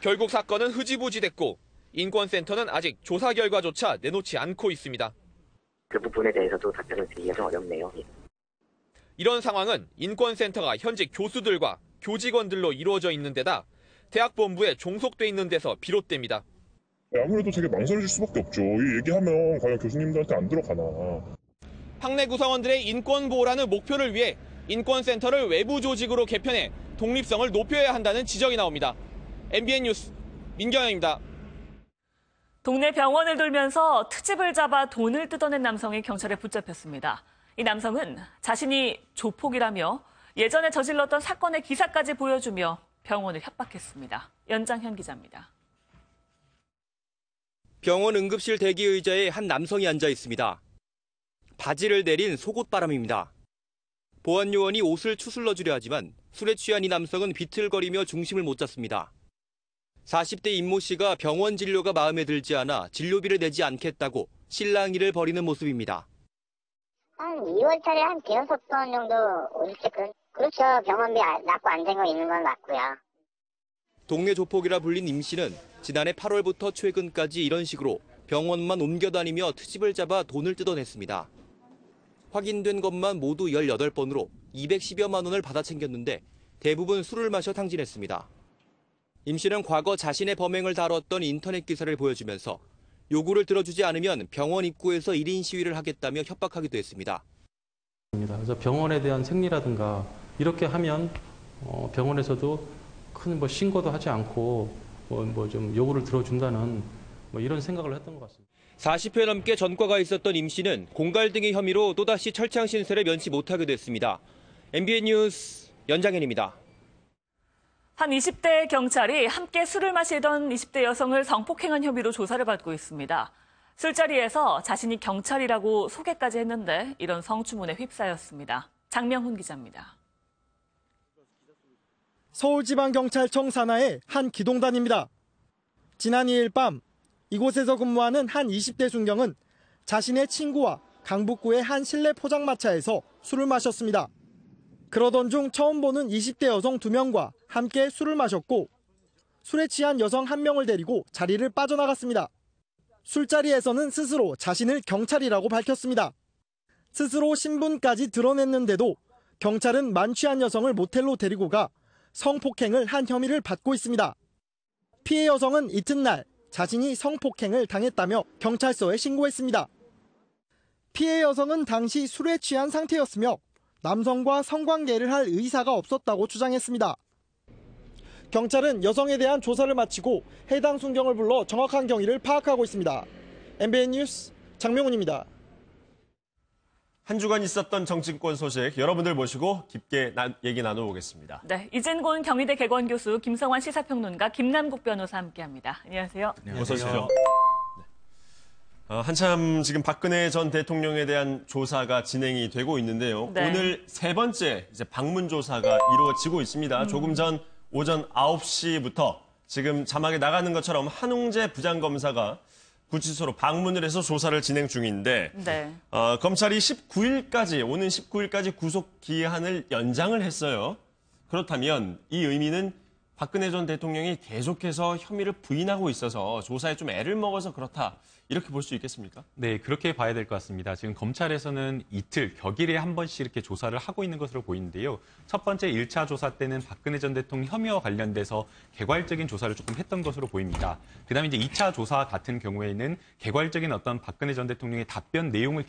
결국 사건은 흐지부지됐고 인권센터는 아직 조사 결과조차 내놓지 않고 있습니다. 그 부분에 대해서도 답변을 드리기가 좀 어렵네요. 이런 상황은 인권센터가 현직 교수들과 교직원들로 이루어져 있는 데다 대학 본부에 종속돼 있는 데서 비롯됩니다. 아무래도 되게 망설여질 수밖에 없죠. 이 얘기하면 과연 교수님들한테 안 들어가나. 학내 구성원들의 인권 보호라는 목표를 위해 인권센터를 외부 조직으로 개편해 독립성을 높여야 한다는 지적이 나옵니다. MBN 뉴스 민경영입니다. 동네 병원을 돌면서 트집을 잡아 돈을 뜯어낸 남성이 경찰에 붙잡혔습니다. 이 남성은 자신이 조폭이라며 예전에 저질렀던 사건의 기사까지 보여주며 병원을 협박했습니다. 연장현 기자입니다. 병원 응급실 대기 의자에 한 남성이 앉아 있습니다. 바지를 내린 속옷바람입니다. 보안 요원이 옷을 추슬러 주려 하지만 술에 취한 이 남성은 비틀거리며 중심을 못 잡습니다. 40대 임모 씨가 병원 진료가 마음에 들지 않아 진료비를 내지 않겠다고 실랑이를 벌이는 모습입니다. 한 2월달에 한 대여섯 번 정도 오실 때 그렇죠. 병원비 납부 안 된 거 있는 건 맞고요. 동네 조폭이라 불린 임 씨는 지난해 8월부터 최근까지 이런 식으로 병원만 옮겨다니며 트집을 잡아 돈을 뜯어냈습니다. 확인된 것만 모두 18번으로 210여만 원을 받아 챙겼는데 대부분 술을 마셔 탕진했습니다. 임 씨는 과거 자신의 범행을 다뤘던 인터넷 기사를 보여주면서 요구를 들어주지 않으면 병원 입구에서 1인 시위를 하겠다며 협박하기도 했습니다. 그래서 병원에 대한 생리라든가 이렇게 하면 병원에서도 큰 신고도 하지 않고 좀 요구를 들어준다는 이런 생각을 했던 것 같습니다. 40회 넘게 전과가 있었던 임 씨는 공갈 등의 혐의로 또다시 철창 신세를 면치 못하게 됐습니다. MBN 뉴스 연장현입니다. 한 20대 경찰이 함께 술을 마시던 20대 여성을 성폭행한 혐의로 조사를 받고 있습니다. 술자리에서 자신이 경찰이라고 소개까지 했는데 이런 성추문에 휩싸였습니다. 장명훈 기자입니다. 서울지방경찰청 산하의 한 기동단입니다. 지난 2일 밤 이곳에서 근무하는 한 20대 순경은 자신의 친구와 강북구의 한 실내 포장마차에서 술을 마셨습니다. 그러던 중 처음 보는 20대 여성 2명과 함께 술을 마셨고 술에 취한 여성 1명을 데리고 자리를 빠져나갔습니다. 술자리에서는 스스로 자신을 경찰이라고 밝혔습니다. 스스로 신분까지 드러냈는데도 경찰은 만취한 여성을 모텔로 데리고 가 성폭행을 한 혐의를 받고 있습니다. 피해 여성은 이튿날 자신이 성폭행을 당했다며 경찰서에 신고했습니다. 피해 여성은 당시 술에 취한 상태였으며 남성과 성관계를 할 의사가 없었다고 주장했습니다. 경찰은 여성에 대한 조사를 마치고 해당 순경을 불러 정확한 경위를 파악하고 있습니다. MBN 뉴스 장명훈입니다. 한 주간 있었던 정치권 소식 여러분들 모시고 깊게 얘기 나눠보겠습니다. 네, 이진곤 경희대 개건교수, 김성환 시사평론가, 김남국 변호사 함께합니다. 안녕하세요. 어서 오십시오. 한참 지금 박근혜 전 대통령에 대한 조사가 진행이 되고 있는데요. 네. 오늘 세 번째 이제 방문 조사가 이루어지고 있습니다. 조금 전 오전 9시부터 지금 자막에 나가는 것처럼 한웅재 부장검사가 구치소로 방문을 해서 조사를 진행 중인데 네. 검찰이 오는 19일까지 구속 기한을 연장을 했어요. 그렇다면 이 의미는 박근혜 전 대통령이 계속해서 혐의를 부인하고 있어서 조사에 좀 애를 먹어서 그렇다. 이렇게 볼 수 있겠습니까? 네, 그렇게 봐야 될 것 같습니다. 지금 검찰에서는 이틀, 격일에 한 번씩 이렇게 조사를 하고 있는 것으로 보이는데요. 첫 번째 1차 조사 때는 박근혜 전 대통령 혐의와 관련돼서 개괄적인 조사를 조금 했던 것으로 보입니다. 그다음에 이제 2차 조사 같은 경우에는 개괄적인 어떤 박근혜 전 대통령의 답변 내용을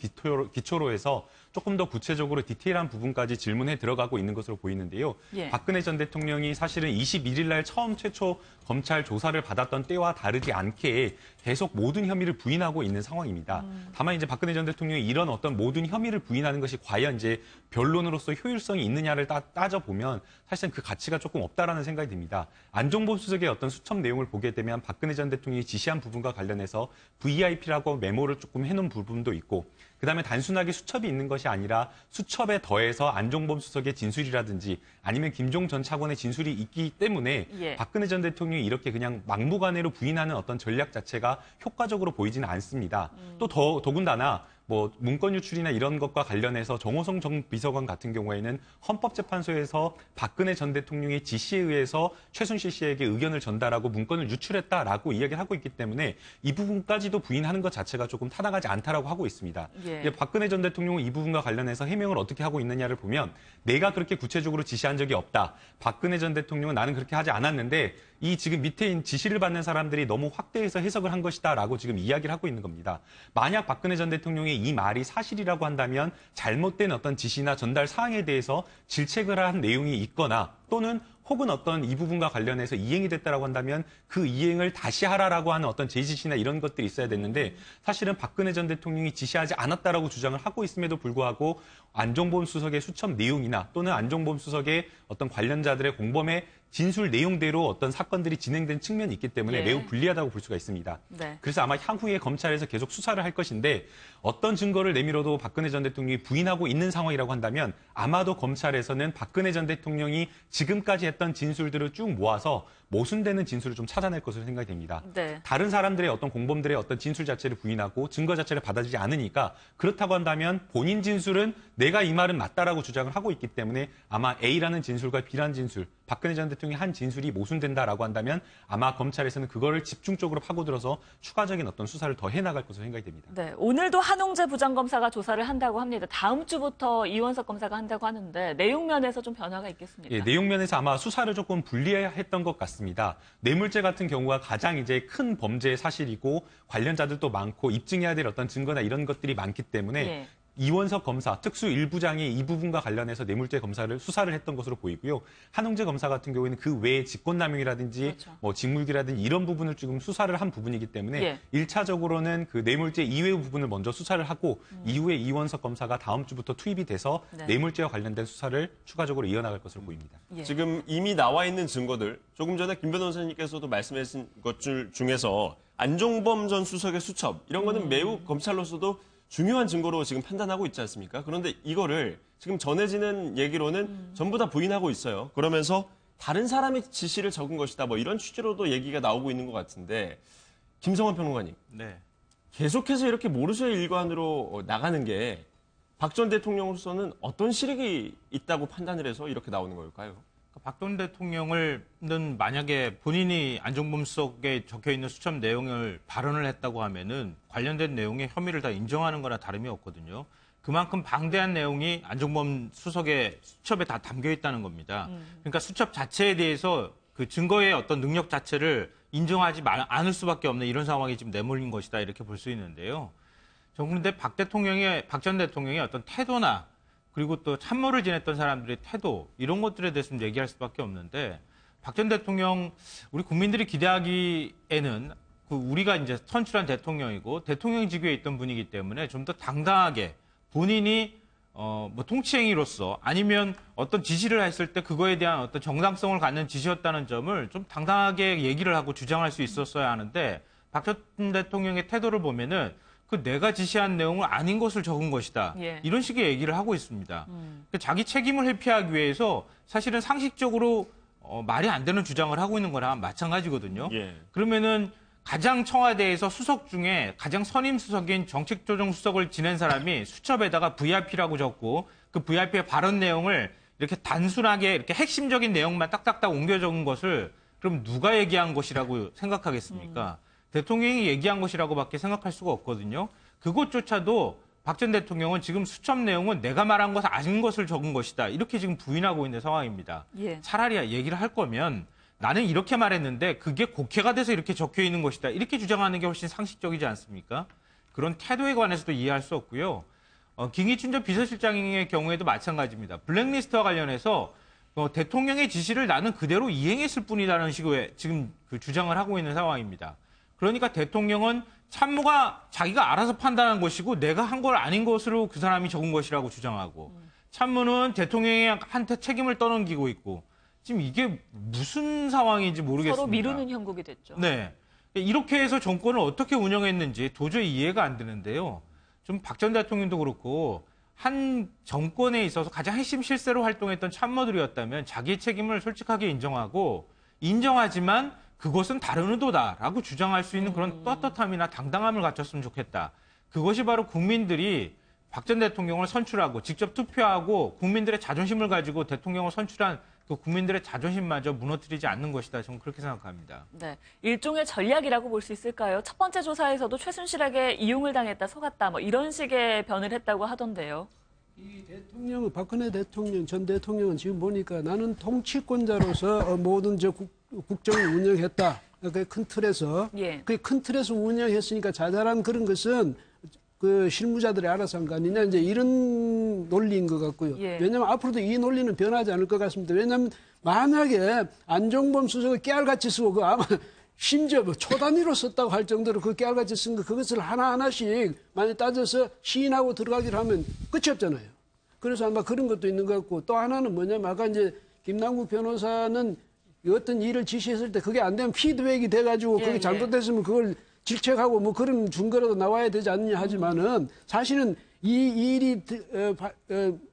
기초로 해서 조금 더 구체적으로 디테일한 부분까지 질문에 들어가고 있는 것으로 보이는데요. 예. 박근혜 전 대통령이 사실은 21일 날 최초 검찰 조사를 받았던 때와 다르지 않게 계속 모든 혐의를 부인하고 있는 상황입니다. 다만 이제 박근혜 전 대통령이 이런 어떤 모든 혐의를 부인하는 것이 과연 이제 변론으로서 효율성이 있느냐를 따져보면 사실은 그 가치가 조금 없다라는 생각이 듭니다. 안종범 수석의 어떤 수첩 내용을 보게 되면 박근혜 전 대통령이 지시한 부분과 관련해서 VIP라고 메모를 조금 해놓은 부분도 있고 그다음에 단순하게 수첩이 있는 것이 아니라 수첩에 더해서 안종범 수석의 진술이라든지 아니면 김종 전 차관의 진술이 있기 때문에 예. 박근혜 전 대통령이 이렇게 그냥 막무가내로 부인하는 어떤 전략 자체가 효과적으로 보이지는 않습니다. 또 더군다나 뭐 문건 유출이나 이런 것과 관련해서 정호성 전 비서관 같은 경우에는 헌법재판소에서 박근혜 전 대통령의 지시에 의해서 최순실 씨에게 의견을 전달하고 문건을 유출했다라고 이야기를 하고 있기 때문에 이 부분까지도 부인하는 것 자체가 조금 타당하지 않다라고 하고 있습니다. 예. 박근혜 전 대통령은 이 부분과 관련해서 해명을 어떻게 하고 있느냐를 보면 내가 그렇게 구체적으로 지시한 적이 없다. 박근혜 전 대통령은 나는 그렇게 하지 않았는데 이 지금 밑에 지시를 받는 사람들이 너무 확대해서 해석을 한 것이다라고 지금 이야기를 하고 있는 겁니다. 만약 박근혜 전 대통령의 이 말이 사실이라고 한다면 잘못된 어떤 지시나 전달 사항에 대해서 질책을 한 내용이 있거나 또는 혹은 어떤 이 부분과 관련해서 이행이 됐다라고 한다면 그 이행을 다시 하라라고 하는 어떤 제지시나 이런 것들이 있어야 됐는데 사실은 박근혜 전 대통령이 지시하지 않았다라고 주장을 하고 있음에도 불구하고 안종범 수석의 수첩 내용이나 또는 안종범 수석의 어떤 관련자들의 공범의 진술 내용대로 어떤 사건들이 진행된 측면이 있기 때문에 예. 매우 불리하다고 볼 수가 있습니다. 네. 그래서 아마 향후에 검찰에서 계속 수사를 할 것인데 어떤 증거를 내밀어도 박근혜 전 대통령이 부인하고 있는 상황이라고 한다면 아마도 검찰에서는 박근혜 전 대통령이 지금까지 했던 진술들을 쭉 모아서 모순되는 진술을 좀 찾아낼 것으로 생각이 됩니다. 네. 다른 사람들의 어떤 공범들의 어떤 진술 자체를 부인하고 증거 자체를 받아들이지 않으니까 그렇다고 한다면 본인 진술은 내가 이 말은 맞다라고 주장을 하고 있기 때문에 아마 A라는 진술과 B라는 진술, 박근혜 전 대통령이 한 진술이 모순된다라고 한다면 아마 검찰에서는 그거를 집중적으로 파고들어서 추가적인 어떤 수사를 더 해나갈 것으로 생각이 됩니다. 네, 오늘도 한웅재 부장검사가 조사를 한다고 합니다. 다음 주부터 이원석 검사가 한다고 하는데 내용 면에서 좀 변화가 있겠습니까? 예, 내용 면에서 아마 수사를 조금 분리했던 것 같습니다. 뇌물죄 같은 경우가 가장 이제 큰 범죄 사실이고 관련자들도 많고 입증해야 될 어떤 증거나 이런 것들이 많기 때문에 예. 이원석 검사, 특수 1부장이 이 부분과 관련해서 뇌물죄 검사를 수사를 했던 것으로 보이고요. 한홍재 검사 같은 경우에는 그 외에 직권남용이라든지 그렇죠. 뭐 직무유기라든지 이런 부분을 지금 수사를 한 부분이기 때문에 예. 1차적으로는 그 뇌물죄 이외의 부분을 먼저 수사를 하고 이후에 이원석 검사가 다음 주부터 투입이 돼서 네. 뇌물죄와 관련된 수사를 추가적으로 이어나갈 것으로 보입니다. 예. 지금 이미 나와 있는 증거들, 조금 전에 김 변호사님께서도 말씀하신 것들 중에서 안종범 전 수석의 수첩, 이런 거는 매우 검찰로서도 중요한 증거로 지금 판단하고 있지 않습니까? 그런데 이거를 지금 전해지는 얘기로는 전부 다 부인하고 있어요. 그러면서 다른 사람이 지시를 적은 것이다. 뭐 이런 취지로도 얘기가 나오고 있는 것 같은데, 김성환 평론가님. 네. 계속해서 이렇게 모르쇠 일관으로 나가는 게 박 전 대통령으로서는 어떤 실익이 있다고 판단을 해서 이렇게 나오는 걸까요? 박 전 대통령은 만약에 본인이 안종범 수석에 적혀 있는 수첩 내용을 발언을 했다고 하면은 관련된 내용의 혐의를 다 인정하는 거나 다름이 없거든요. 그만큼 방대한 내용이 안종범 수석의 수첩에 다 담겨 있다는 겁니다. 그러니까 수첩 자체에 대해서 그 증거의 어떤 능력 자체를 인정하지 않을 수밖에 없는 이런 상황이 지금 내몰린 것이다 이렇게 볼 수 있는데요. 그런데 박 전 대통령의 어떤 태도나 그리고 또 참모를 지냈던 사람들의 태도 이런 것들에 대해서 좀 얘기할 수밖에 없는데 박 전 대통령 우리 국민들이 기대하기에는 우리가 이제 선출한 대통령이고 대통령 직위에 있던 분이기 때문에 좀 더 당당하게 본인이 뭐 통치행위로서 아니면 어떤 지시를 했을 때 그거에 대한 어떤 정당성을 갖는 지시였다는 점을 좀 당당하게 얘기를 하고 주장할 수 있었어야 하는데 박 전 대통령의 태도를 보면은 그 내가 지시한 내용을 아닌 것을 적은 것이다. 예. 이런 식의 얘기를 하고 있습니다. 그러니까 자기 책임을 회피하기 위해서 사실은 상식적으로 말이 안 되는 주장을 하고 있는 거랑 마찬가지거든요. 예. 그러면은 가장 청와대에서 수석 중에 가장 선임 수석인 정책조정수석을 지낸 사람이 수첩에다가 VIP라고 적고 그 VIP의 발언 내용을 이렇게 단순하게 이렇게 핵심적인 내용만 딱딱딱 옮겨 적은 것을 그럼 누가 얘기한 것이라고 생각하겠습니까? 대통령이 얘기한 것이라고밖에 생각할 수가 없거든요. 그것조차도 박 전 대통령은 지금 수첩 내용은 내가 말한 것 아닌 것을 적은 것이다. 이렇게 지금 부인하고 있는 상황입니다. 예. 차라리 얘기를 할 거면 나는 이렇게 말했는데 그게 곡해가 돼서 이렇게 적혀 있는 것이다. 이렇게 주장하는 게 훨씬 상식적이지 않습니까? 그런 태도에 관해서도 이해할 수 없고요. 김기춘 전 비서실장의 경우에도 마찬가지입니다. 블랙리스트와 관련해서 대통령의 지시를 나는 그대로 이행했을 뿐이라는 식으로 지금 그 주장을 하고 있는 상황입니다. 그러니까 대통령은 참모가 자기가 알아서 판단한 것이고 내가 한 걸 아닌 것으로 그 사람이 적은 것이라고 주장하고 참모는 대통령한테 책임을 떠넘기고 있고 지금 이게 무슨 상황인지 모르겠습니다. 서로 미루는 형국이 됐죠. 네. 이렇게 해서 정권을 어떻게 운영했는지 도저히 이해가 안 되는데요. 좀 박 전 대통령도 그렇고 한 정권에 있어서 가장 핵심 실세로 활동했던 참모들이었다면 자기의 책임을 솔직하게 인정하지만 그것은 다른 의도다라고 주장할 수 있는 그런 떳떳함이나 당당함을 갖췄으면 좋겠다. 그것이 바로 국민들이 박 전 대통령을 선출하고 직접 투표하고 국민들의 자존심을 가지고 대통령을 선출한 그 국민들의 자존심마저 무너뜨리지 않는 것이다. 저는 그렇게 생각합니다. 네, 일종의 전략이라고 볼 수 있을까요? 첫 번째 조사에서도 최순실에게 이용을 당했다, 속았다, 뭐 이런 식의 변을 했다고 하던데요. 이 대통령, 박근혜 대통령, 전 대통령은 지금 보니까 나는 통치권자로서 모든 국정을 운영했다. 그 큰 틀에서. 예. 그 큰 틀에서 운영했으니까 자잘한 그런 것은 그 실무자들이 알아서 한 거 아니냐. 이제 이런 논리인 것 같고요. 예. 왜냐하면 앞으로도 이 논리는 변하지 않을 것 같습니다. 왜냐하면 만약에 안종범 수석을 깨알같이 쓰고 그 아마 심지어 뭐 초단위로 썼다고 할 정도로 그 깨알같이 쓴 거 그것을 하나하나씩 많이 따져서 시인하고 들어가기로 하면 끝이 없잖아요. 그래서 아마 그런 것도 있는 것 같고 또 하나는 뭐냐면 아까 이제 김남국 변호사는 어떤 일을 지시했을 때 그게 안 되면 피드백이 돼가지고 그게 잘못됐으면 그걸 질책하고 뭐 그런 증거라도 나와야 되지 않느냐 하지만은 사실은 이 일이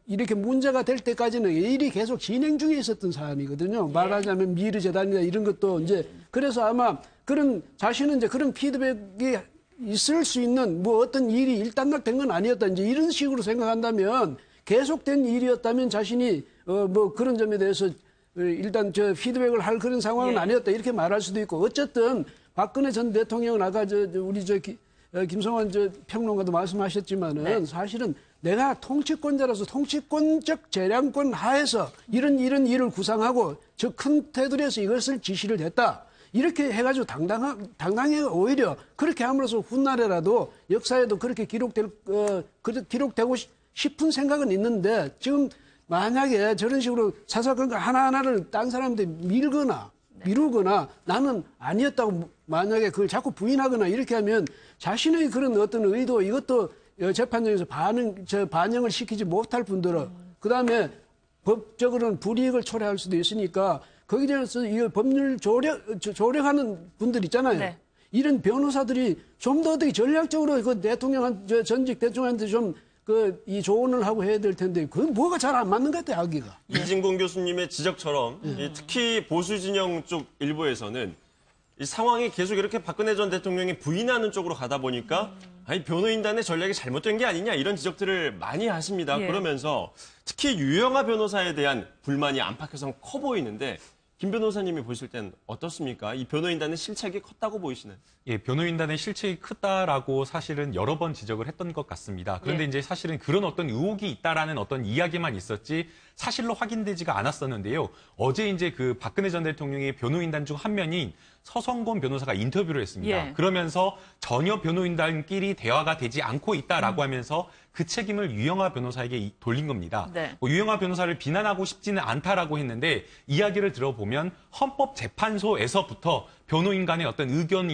이렇게 문제가 될 때까지는 일이 계속 진행 중에 있었던 사안이거든요. 말하자면 미르 재단이나 이런 것도 이제 그래서 아마 그런 자신은 이제 그런 피드백이 있을 수 있는 뭐 어떤 일이 일단락된 건 아니었다. 이제 이런 식으로 생각한다면 계속된 일이었다면 자신이 뭐 그런 점에 대해서 일단 저 피드백을 할 그런 상황은 아니었다. 이렇게 말할 수도 있고 어쨌든 박근혜 전 대통령은 아까 우리 김성환 평론가도 말씀하셨지만은 사실은 내가 통치권자로서 통치권적 재량권 하에서 이런 일을 구상하고 저 큰 테두리에서 이것을 지시를 했다. 이렇게 해가지고 당당하게 오히려 그렇게 함으로써 훗날에라도 역사에도 그렇게 기록되고 싶은 생각은 있는데 지금 만약에 저런 식으로 사사건 하나하나를 딴 사람들이 미루거나 나는 아니었다고 만약에 그걸 자꾸 부인하거나 이렇게 하면 자신의 그런 어떤 의도 이것도 재판정에서 반영을 시키지 못할 뿐더러 그다음에 법적으로는 불이익을 초래할 수도 있으니까 거기에 대해서 이 법률 조력하는 분들 있잖아요. 네. 이런 변호사들이 좀 더 어떻게 전략적으로 그 전직 대통령한테 좀 이 조언을 하고 해야 될 텐데 그 뭐가 잘 안 맞는 것 같아요, 아기가. 이진공 교수님의 지적처럼 특히 보수 진영 쪽 일부에서는 이 상황이 계속 이렇게 박근혜 전 대통령이 부인하는 쪽으로 가다 보니까 아니 변호인단의 전략이 잘못된 게 아니냐 이런 지적들을 많이 하십니다. 예. 그러면서 특히 유영하 변호사에 대한 불만이 안팎에서 커 보이는데 김 변호사님이 보실 땐 어떻습니까? 이 변호인단의 실책이 컸다고 보이시나요? 예, 변호인단의 실책이 크다라고 사실은 여러 번 지적을 했던 것 같습니다. 그런데 이제 사실은 그런 어떤 의혹이 있다라는 어떤 이야기만 있었지 사실로 확인되지가 않았었는데요. 어제 이제 그 박근혜 전 대통령의 변호인단 중 한 명인 서성곤 변호사가 인터뷰를 했습니다. 예. 그러면서 전혀 변호인단끼리 대화가 되지 않고 있다라고 하면서 그 책임을 유영하 변호사에게 돌린 겁니다. 네. 유영하 변호사를 비난하고 싶지는 않다라고 했는데 이야기를 들어보면 헌법재판소에서부터 변호인 간의 어떤 의견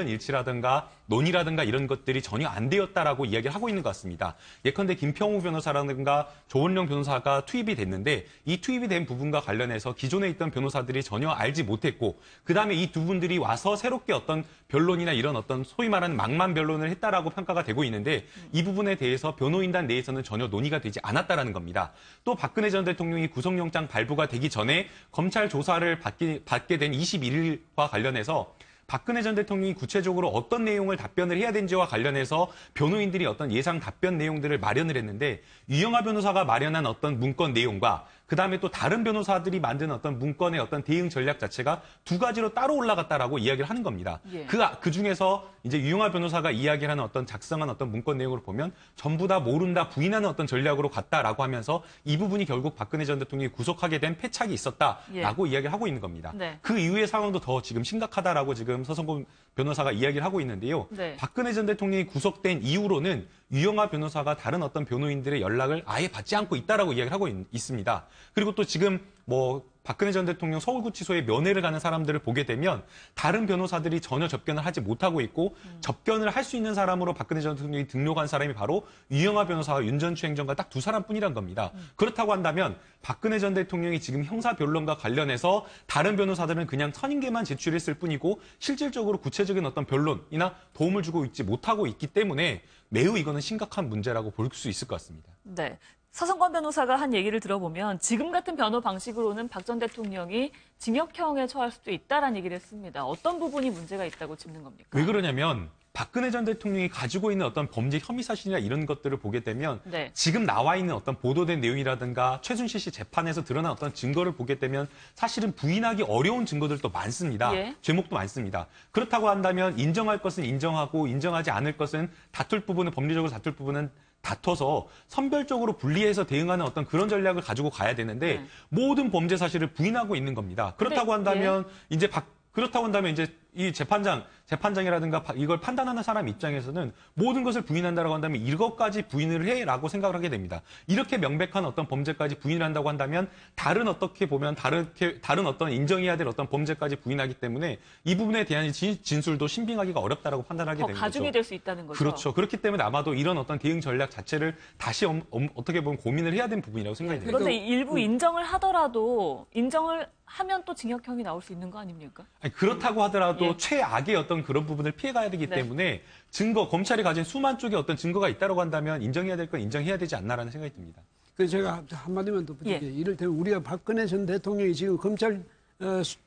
일치라든가 논의라든가 이런 것들이 전혀 안 되었다라고 이야기를 하고 있는 것 같습니다. 예컨대 김평우 변호사라든가 조원령 변호사가 투입이 됐는데 이 투입이 된 부분과 관련해서 기존에 있던 변호사들이 전혀 알지 못했고 그다음에 이 두 분들이 와서 새롭게 어떤 변론이나 이런 어떤 소위 말하는 망만 변론을 했다라고 평가가 되고 있는데 이 부분에 대해서 변호인단 내에서는 전혀 논의가 되지 않았다라는 겁니다. 또 박근혜 전 대통령이 구속영장 발부가 되기 전에 검찰 조사를 받게 된 21일과 관련해서 박근혜 전 대통령이 구체적으로 어떤 내용을 답변을 해야 되는지와 관련해서 변호인들이 어떤 예상 답변 내용들을 마련을 했는데 유영하 변호사가 마련한 어떤 문건 내용과 그다음에 또 다른 변호사들이 만든 어떤 문건의 어떤 대응 전략 자체가 두 가지로 따로 올라갔다라고 이야기를 하는 겁니다. 예. 그 중에서 이제 유영하 변호사가 이야기를 하는 어떤 작성한 어떤 문건 내용을 보면 전부 다 모른다 부인하는 어떤 전략으로 갔다라고 하면서 이 부분이 결국 박근혜 전 대통령이 구속하게 된 패착이 있었다라고 이야기를 하고 있는 겁니다. 네. 그 이후의 상황도 더 지금 심각하다라고 지금 서성곤 변호사가 이야기를 하고 있는데요. 네. 박근혜 전 대통령이 구속된 이후로는 유영하 변호사가 다른 어떤 변호인들의 연락을 아예 받지 않고 있다라고 이야기를 하고 있습니다. 그리고 또 지금 박근혜 전 대통령 서울구치소에 면회를 가는 사람들을 보게 되면 다른 변호사들이 전혀 접견을 하지 못하고 있고 접견을 할 수 있는 사람으로 박근혜 전 대통령이 등록한 사람이 바로 유영하 변호사와 윤 전 추행정과 딱 두 사람뿐이란 겁니다. 그렇다고 한다면 박근혜 전 대통령이 지금 형사변론과 관련해서 다른 변호사들은 그냥 선임계만 제출했을 뿐이고 실질적으로 구체적인 어떤 변론이나 도움을 주고 있지 못하고 있기 때문에 매우 이거는 심각한 문제라고 볼 수 있을 것 같습니다. 네. 서성건 변호사가 한 얘기를 들어보면 지금 같은 변호 방식으로는 박 전 대통령이 징역형에 처할 수도 있다라는 얘기를 했습니다. 어떤 부분이 문제가 있다고 짚는 겁니까? 왜 그러냐면 박근혜 전 대통령이 가지고 있는 어떤 범죄 혐의 사실이나 이런 것들을 보게 되면 네. 지금 나와 있는 어떤 보도된 내용이라든가 최순실 씨 재판에서 드러난 어떤 증거를 보게 되면 사실은 부인하기 어려운 증거들도 많습니다. 예. 죄목도 많습니다. 그렇다고 한다면 인정할 것은 인정하고 인정하지 않을 것은 법리적으로 다툴 부분은 다퉈서 선별적으로 분리해서 대응하는 어떤 그런 전략을 가지고 가야 되는데 모든 범죄 사실을 부인하고 있는 겁니다. 그렇다고 한다면 이제 이 재판장이라든가 이걸 판단하는 사람 입장에서는 모든 것을 부인한다고 한다면 이것까지 부인을 해라고 생각을 하게 됩니다. 이렇게 명백한 어떤 범죄까지 부인을 한다고 한다면 다른 어떤 인정해야 될 어떤 범죄까지 부인하기 때문에 이 부분에 대한 진술도 신빙하기가 어렵다라고 판단하게 되는 거죠. 가중이 될 수 있다는 거죠. 그렇죠. 그렇기 때문에 아마도 이런 어떤 대응 전략 자체를 다시 어떻게 보면 고민을 해야 되는 부분이라고 생각이 듭니다. 그런데 일부 인정을 하더라도 인정을 하면 또 징역형이 나올 수 있는 거 아닙니까? 아니, 그렇다고 하더라도 최악의 어떤 그런 부분을 피해가야 되기 때문에 검찰이 가진 수만 쪽의 어떤 증거가 있다고 한다면 인정해야 될 건 인정해야 되지 않나라는 생각이 듭니다. 그래서 제가 한마디만 덧붙일게요. 이를테면 우리가 박근혜 전 대통령이 지금 검찰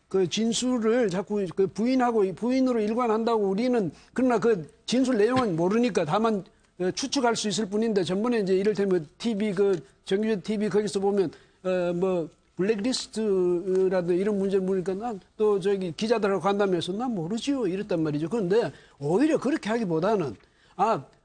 그 진술을 자꾸 부인으로 일관한다고 우리는 그러나 그 진술 내용은 모르니까 다만 추측할 수 있을 뿐인데 전번에 이제 이를테면 정규제 TV 거기서 보면 블랙리스트라든가 이런 문제를 물으니까 난 또 기자들하고 간담회에서 난 모르지요 이랬단 말이죠. 그런데 오히려 그렇게 하기보다는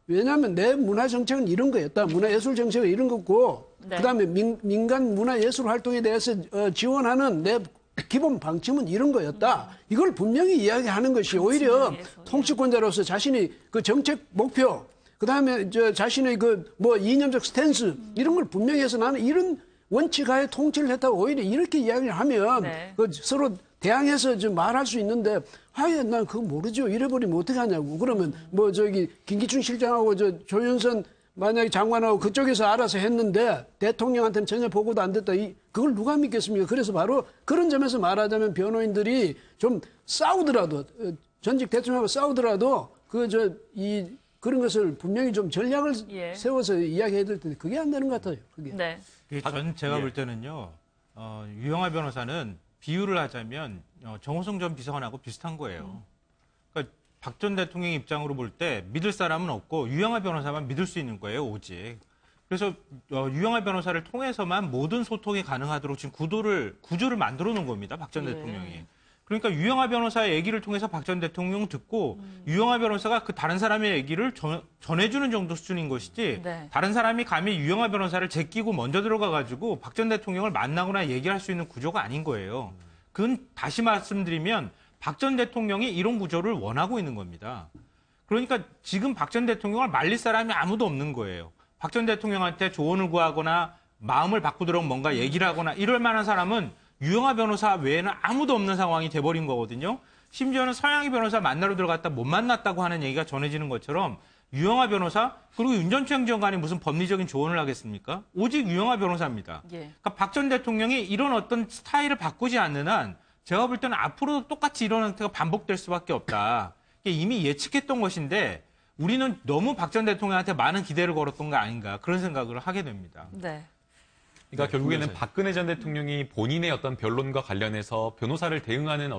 왜냐하면 내 문화 정책은 이런 거였다. 문화예술 정책은 이런 거고 그다음에 민간 문화예술 활동에 대해서 지원하는 내 기본 방침은 이런 거였다. 이걸 분명히 이야기하는 것이 오히려 통치권자로서 자신의 그 정책 목표, 그다음에 자신의 그 뭐 이념적 스탠스 이런 걸 분명히 해서 나는 이런 원칙하에 통치를 했다고 오히려 이렇게 이야기를 하면 그 서로 대항해서 좀 말할 수 있는데 아예 난 그거 모르죠. 이래버리면 어떻게 하냐고. 그러면 뭐 김기춘 실장하고 조윤선 만약에 장관하고 그쪽에서 알아서 했는데 대통령한테는 전혀 보고도 안 됐다. 그걸 누가 믿겠습니까? 그래서 바로 그런 점에서 말하자면 변호인들이 좀 싸우더라도 전직 대통령하고 싸우더라도 그런 것을 분명히 좀 전략을 세워서 이야기해야 될 텐데 그게 안 되는 것 같아요. 그게. 네. 제가 볼 때는요. 유영하 변호사는 비유를 하자면 정호성 전 비서관하고 비슷한 거예요. 그러니까 박 전 대통령 입장으로 볼 때 믿을 사람은 없고 유영하 변호사만 믿을 수 있는 거예요, 오직. 그래서 유영하 변호사를 통해서만 모든 소통이 가능하도록 지금 구조를 만들어 놓은 겁니다, 박 전 대통령이. 그러니까 유영하 변호사의 얘기를 통해서 박 전 대통령 듣고 유영하 변호사가 그 다른 사람의 얘기를 전해주는 정도 수준인 것이지 다른 사람이 감히 유영하 변호사를 제끼고 먼저 들어가가지고 박 전 대통령을 만나거나 얘기할 수 있는 구조가 아닌 거예요. 그건 다시 말씀드리면 박 전 대통령이 이런 구조를 원하고 있는 겁니다. 그러니까 지금 박 전 대통령을 말릴 사람이 아무도 없는 거예요. 박 전 대통령한테 조언을 구하거나 마음을 바꾸도록 뭔가 얘기를 하거나 이럴 만한 사람은 유영하 변호사 외에는 아무도 없는 상황이 돼버린 거거든요. 심지어는 서양희 변호사 만나러 들어갔다 못 만났다고 하는 얘기가 전해지는 것처럼 유영하 변호사 그리고 윤 전 행정관이 무슨 법리적인 조언을 하겠습니까? 오직 유영하 변호사입니다. 그러니까 박 전 대통령이 이런 어떤 스타일을 바꾸지 않는 한 제가 볼 때는 앞으로도 똑같이 이런 형태가 반복될 수밖에 없다. 이게 이미 예측했던 것인데 우리는 너무 박 전 대통령한테 많은 기대를 걸었던 거 아닌가 그런 생각을 하게 됩니다. 네. 그러니까 결국에는 박근혜 전 대통령이 본인의 어떤 변론과 관련해서 변호사를 대응하는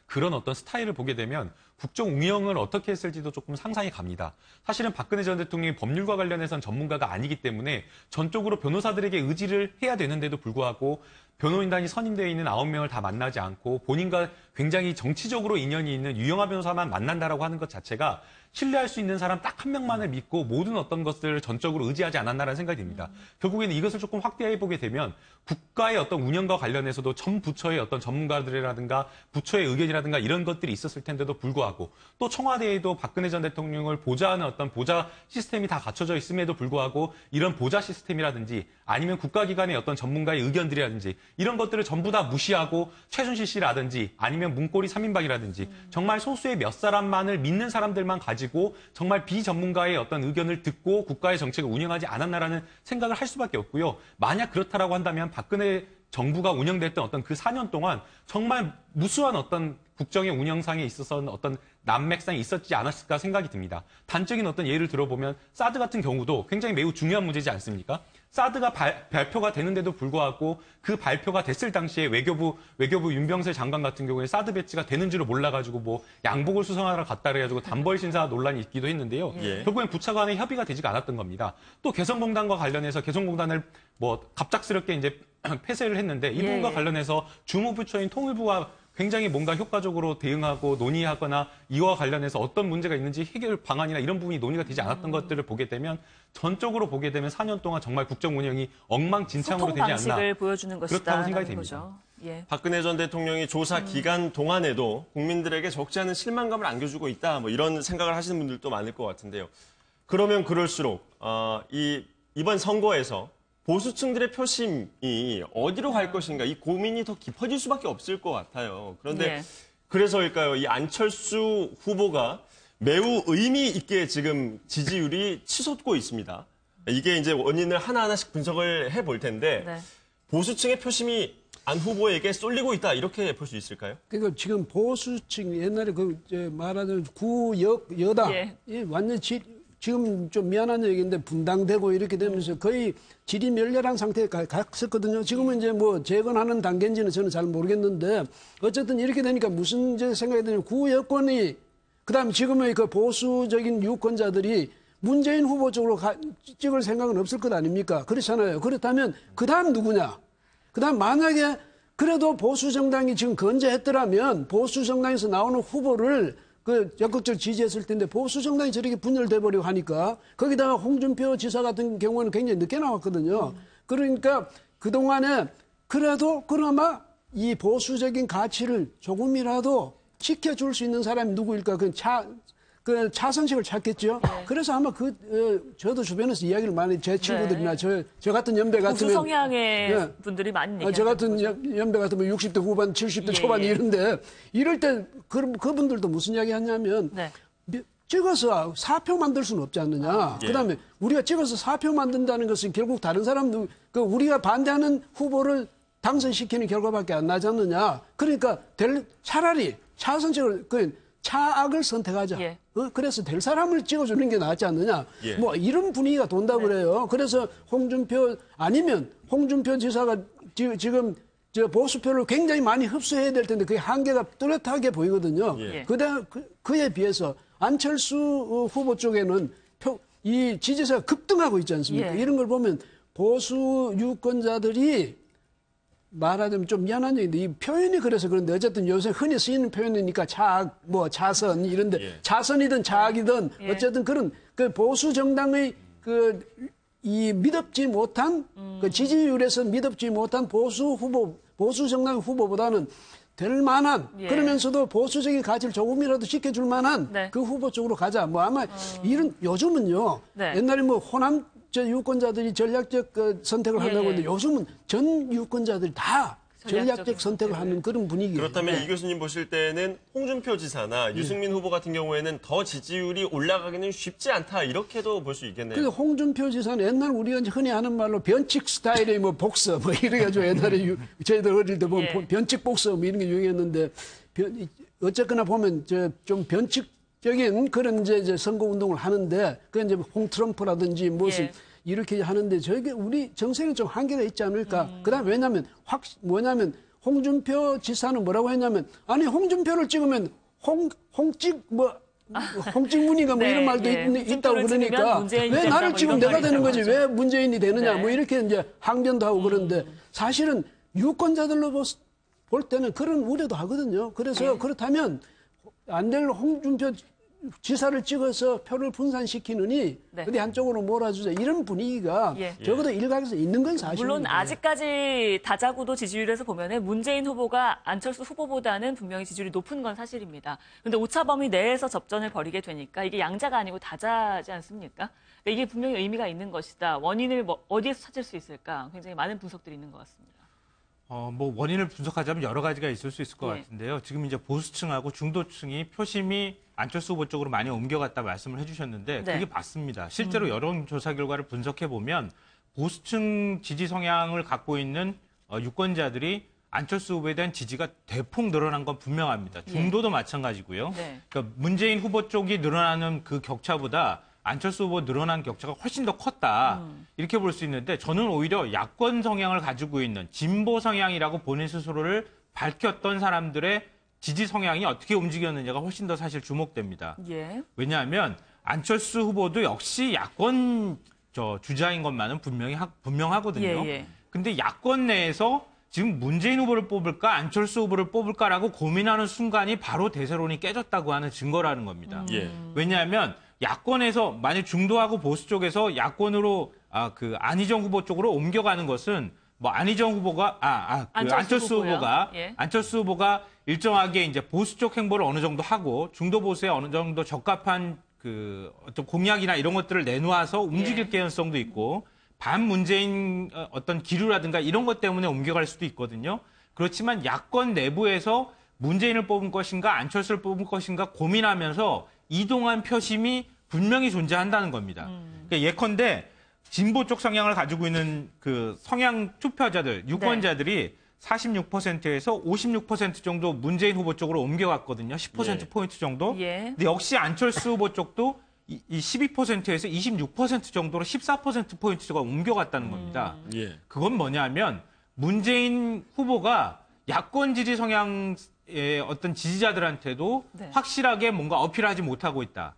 그런 스타일을 보게 되면 국정 운영을 어떻게 했을지도 조금 상상이 갑니다. 사실은 박근혜 전 대통령이 법률과 관련해서는 전문가가 아니기 때문에 전적으로 변호사들에게 의지를 해야 되는데도 불구하고 변호인단이 선임되어 있는 9명을 다 만나지 않고 본인과 굉장히 정치적으로 인연이 있는 유영하 변호사만 만난다라고 하는 것 자체가 신뢰할 수 있는 사람 딱 한 명만을 믿고 모든 어떤 것들을 전적으로 의지하지 않았나라는 생각이 듭니다. 결국에는 이것을 조금 확대해 보게 되면 국가의 어떤 운영과 관련해서도 전 부처의 어떤 전문가들이라든가 부처의 의견이라든가 이런 것들이 있었을 텐데도 불구하고 또 청와대에도 박근혜 전 대통령을 보좌하는 어떤 보좌 시스템이 다 갖춰져 있음에도 불구하고 이런 보좌 시스템이라든지 아니면 국가기관의 어떤 전문가의 의견들이라든지 이런 것들을 전부 다 무시하고 최순실 씨라든지 아니면 문고리 3인방이라든지 정말 소수의 몇 사람만을 믿는 사람들만 가지고 정말 비전문가의 어떤 의견을 듣고 국가의 정책을 운영하지 않았나라는 생각을 할 수밖에 없고요. 만약 그렇다라고 한다면 박근혜 정부가 운영됐던 어떤 그 4년 동안 정말 무수한 어떤 국정의 운영상에 있어서는 어떤 난맥상이 있었지 않았을까 생각이 듭니다. 단적인 어떤 예를 들어보면 사드 같은 경우도 굉장히 매우 중요한 문제지 않습니까? 사드가 발표가 되는데도 불구하고 그 발표가 됐을 당시에 외교부 윤병세 장관 같은 경우에 사드 배치가 되는 줄을 몰라가지고 뭐 양복을 수성하러 갔다 그래가지고 단벌 신사 논란이 있기도 했는데요. 결국엔 부처 간에 협의가 되지가 않았던 겁니다. 또 개성공단과 관련해서 개성공단을 뭐 갑작스럽게 이제 폐쇄를 했는데 이 부분과 관련해서 주무부처인 통일부와 굉장히 뭔가 효과적으로 대응하고 논의하거나 이와 관련해서 어떤 문제가 있는지 해결 방안이나 이런 부분이 논의가 되지 않았던 것들을 보게 되면 전적으로 보게 되면 4년 동안 정말 국정 운영이 엉망진창으로 되지 않나. 방식을 보여주는 것이다. 그렇다고 생각이 됩니다. 박근혜 전 대통령이 조사 기간 동안에도 국민들에게 적지 않은 실망감을 안겨주고 있다. 뭐 이런 생각을 하시는 분들도 많을 것 같은데요. 그러면 그럴수록 이번 선거에서 보수층들의 표심이 어디로 갈 것인가 이 고민이 더 깊어질 수밖에 없을 것 같아요. 그런데 그래서일까요? 이 안철수 후보가 매우 의미 있게 지금 지지율이 치솟고 있습니다. 이게 이제 원인을 하나하나씩 분석을 해볼 텐데 보수층의 표심이 안 후보에게 쏠리고 있다 이렇게 볼 수 있을까요? 그러니까 지금 보수층 옛날에 말하자면 구여당 완전 지금 좀 미안한 얘기인데 분당되고 이렇게 되면서 거의 질이 멸렬한 상태에 갔었거든요. 지금은 이제 뭐 재건하는 단계인지는 저는 잘 모르겠는데 어쨌든 이렇게 되니까 무슨 이제 생각이 드냐면 구여권이 그다음 지금의 그 보수적인 유권자들이 문재인 후보 쪽으로 찍을 생각은 없을 것 아닙니까? 그렇잖아요. 그렇다면 그다음 누구냐? 그다음 만약에 그래도 보수 정당이 지금 건재했더라면 보수 정당에서 나오는 후보를 적극적으로 지지했을 텐데 보수 정당이 저렇게 분열돼 버리고 하니까 거기다가 홍준표 지사 같은 경우는 굉장히 늦게 나왔거든요. 그러니까 그동안에 그래도 그나마 이 보수적인 가치를 조금이라도 지켜줄 수 있는 사람이 누구일까? 그 차선책을 찾겠죠. 네. 그래서 아마 저도 주변에서 이야기를 많이 제 친구들이나 저 같은 연배 같으면 보수 성향의 분들이 많이 얘기하는 저 같은 거죠. 연배 같으면 60대 후반, 70대 예, 초반 예. 이런데 이럴 때 그분들도 무슨 이야기 하냐면 네. 찍어서 사표 만들 수는 없지 않느냐. 예. 그다음에 우리가 찍어서 사표 만든다는 것은 결국 다른 사람들 우리가 반대하는 후보를 당선시키는 결과밖에 안 나지 않느냐. 그러니까 차라리 차선책을 차악을 선택하자. 예. 그래서 될 사람을 찍어주는 게 낫지 않느냐. 예. 뭐 이런 분위기가 돈다고 그래요. 그래서 홍준표 아니면 홍준표 지사가 지금 저 보수표를 굉장히 많이 흡수해야 될 텐데 그게 한계가 뚜렷하게 보이거든요. 예. 그에 비해서 안철수 후보 쪽에는 이 지지세가 급등하고 있지 않습니까? 예. 이런 걸 보면 보수 유권자들이 말하자면 좀 미안한 얘기인데 이 표현이 그래서 그런데 어쨌든 요새 흔히 쓰이는 표현이니까 차악, 뭐 차선 이런데 예. 차선이든 차악이든 예. 어쨌든 그런 그 보수 정당의 이 믿업지 못한 그 지지율에서 믿업지 못한 보수 정당 후보보다는 될 만한 예. 그러면서도 보수적인 가치를 조금이라도 지켜줄 만한 네. 그 후보 쪽으로 가자. 뭐 아마 이런 요즘은요. 네. 옛날에 뭐 호남 유권자들이 전략적 선택을 한다고 예. 했는데 요즘은 전 유권자들이 다 전략적 선택을 하는 그런 분위기예요. 그렇다면 네. 이 교수님 보실 때는 홍준표 지사나 유승민 후보 같은 경우에는 더 지지율이 올라가기는 쉽지 않다 이렇게도 볼 수 있겠네요. 그래서 홍준표 지사는 옛날 우리가 이제 흔히 하는 말로 변칙 스타일의 뭐 복서 뭐 이래가지고 옛날에 저희들 어릴 때 보면 예. 변칙 복서 뭐 이런 게 유행했는데 어쨌거나 보면 좀 변칙적인 그런 이제 선거 운동을 하는데 그 이제 홍트럼프라든지 무슨 예. 이렇게 하는데 저게 우리 정세는 좀 한계가 있지 않을까. 그다음 왜냐하면 뭐냐면 홍준표 지사는 뭐라고 했냐면 아니 홍준표를 찍으면 홍찍 무늬가 뭐 네, 이런 말도 예. 있다고 홍준표를 찍으면 그러니까 문재인이 왜 된다, 나를 뭐 찍으면 이런 내가 되는 말이 거지 있다고 왜 문재인이 되느냐 네. 뭐 이렇게 이제 항변도 하고 그러는데 사실은 유권자들로 볼 때는 그런 우려도 하거든요. 그래서 네. 그렇다면 안 될 홍준표 지사를 찍어서 표를 분산시키느니 네. 어디 한쪽으로 몰아주자 이런 분위기가 예. 적어도 일각에서 있는 건 사실입니다. 물론 아직까지 다자구도 지지율에서 보면은 문재인 후보가 안철수 후보보다는 분명히 지지율이 높은 건 사실입니다. 그런데 오차 범위 내에서 접전을 벌이게 되니까 이게 양자가 아니고 다자지 않습니까? 그러니까 이게 분명히 의미가 있는 것이다. 원인을 어디에서 찾을 수 있을까? 굉장히 많은 분석들이 있는 것 같습니다. 뭐 원인을 분석하자면 여러 가지가 있을 수 있을 것 예. 같은데요. 지금 이제 보수층하고 중도층이 표심이 안철수 후보 쪽으로 많이 옮겨갔다 말씀을 해주셨는데 네. 그게 맞습니다. 실제로 여론조사 결과를 분석해 보면 보수층 지지 성향을 갖고 있는 유권자들이 안철수 후보에 대한 지지가 대폭 늘어난 건 분명합니다. 중도도 마찬가지고요. 네. 그러니까 문재인 후보 쪽이 늘어나는 그 격차보다 안철수 후보 늘어난 격차가 훨씬 더 컸다. 이렇게 볼 수 있는데 저는 오히려 야권 성향을 가지고 있는 진보 성향이라고 본인 스스로를 밝혔던 사람들의 지지 성향이 어떻게 움직였느냐가 훨씬 더 사실 주목됩니다. 예. 왜냐하면 안철수 후보도 역시 야권 주자인 것만은 분명하거든요. 예, 예. 근데 야권 내에서 지금 문재인 후보를 뽑을까 안철수 후보를 뽑을까라고 고민하는 순간이 바로 대세론이 깨졌다고 하는 증거라는 겁니다. 예. 왜냐하면 야권에서 만약 중도하고 보수 쪽에서 야권으로 안희정 후보 쪽으로 옮겨가는 것은 뭐 안희정 후보가 안철수 후보가 예. 안철수 후보가 일정하게 이제 보수 쪽 행보를 어느 정도 하고 중도 보수에 어느 정도 적합한 그 어떤 공약이나 이런 것들을 내놓아서 움직일 가능성도 있고 반문재인 어떤 기류라든가 이런 것 때문에 옮겨갈 수도 있거든요. 그렇지만 야권 내부에서 문재인을 뽑은 것인가 안철수를 뽑은 것인가 고민하면서 이동한 표심이 분명히 존재한다는 겁니다. 그러니까 예컨대 진보 쪽 성향을 가지고 있는 그 성향 투표자들, 유권자들이 46%에서 56% 정도 문재인 후보 쪽으로 옮겨갔거든요. 10%포인트 정도. 예. 근데 역시 안철수 후보 쪽도 이 12%에서 26% 정도로 14%포인트가 옮겨갔다는 겁니다. 예. 그건 뭐냐면 문재인 후보가 야권 지지 성향의 어떤 지지자들한테도 네. 확실하게 뭔가 어필하지 못하고 있다.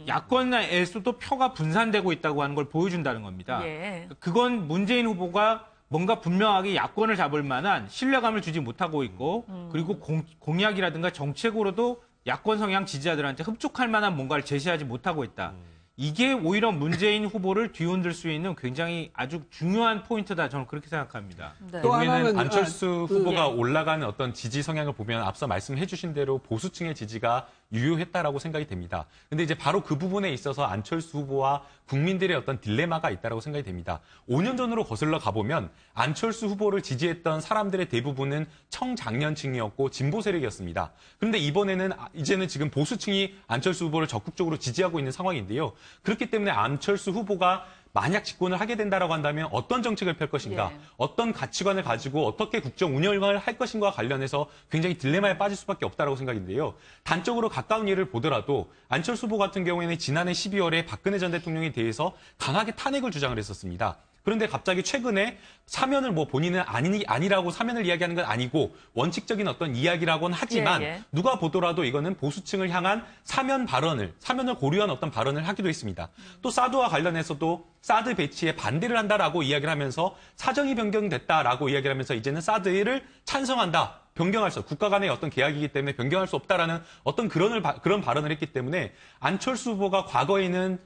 야권에서도 표가 분산되고 있다고 하는 걸 보여준다는 겁니다. 예. 그건 문재인 후보가 뭔가 분명하게 야권을 잡을 만한 신뢰감을 주지 못하고 있고 그리고 공약이라든가 정책으로도 야권 성향 지지자들한테 흡족할 만한 뭔가를 제시하지 못하고 있다. 이게 오히려 문재인 후보를 뒤흔들 수 있는 굉장히 아주 중요한 포인트다. 저는 그렇게 생각합니다. 네. 결국에는 안철수 후보가 올라가는 어떤 지지 성향을 보면 앞서 말씀해 주신 대로 보수층의 지지가 유효했다라고 생각이 됩니다. 근데 이제 바로 그 부분에 있어서 안철수 후보와 국민들의 어떤 딜레마가 있다라고 생각이 됩니다. 5년 전으로 거슬러 가보면 안철수 후보를 지지했던 사람들의 대부분은 청장년층이었고 진보 세력이었습니다. 그런데 이제는 지금 보수층이 안철수 후보를 적극적으로 지지하고 있는 상황인데요. 그렇기 때문에 안철수 후보가 만약 집권을 하게 된다라고 한다면 어떤 정책을 펼 것인가, 어떤 가치관을 가지고 어떻게 국정 운영을 할 것인가와 관련해서 굉장히 딜레마에 빠질 수밖에 없다라고 생각인데요. 단적으로 가까운 예를 보더라도 안철수 후보 같은 경우에는 지난해 12월에 박근혜 전 대통령에 대해서 강하게 탄핵을 주장을 했었습니다. 그런데 갑자기 최근에 사면을 본인은 아니라고 사면을 이야기하는 건 아니고 원칙적인 어떤 이야기라고는 하지만 누가 보더라도 이거는 보수층을 향한 사면을 고려한 어떤 발언을 하기도 했습니다. 또 사드와 관련해서도 사드 배치에 반대를 한다라고 이야기를 하면서 사정이 변경됐다라고 이야기를 하면서 이제는 사드를 찬성한다. 변경할 수, 국가 간의 어떤 계약이기 때문에 변경할 수 없다라는 어떤 그런 발언을 했기 때문에 안철수 후보가 과거에는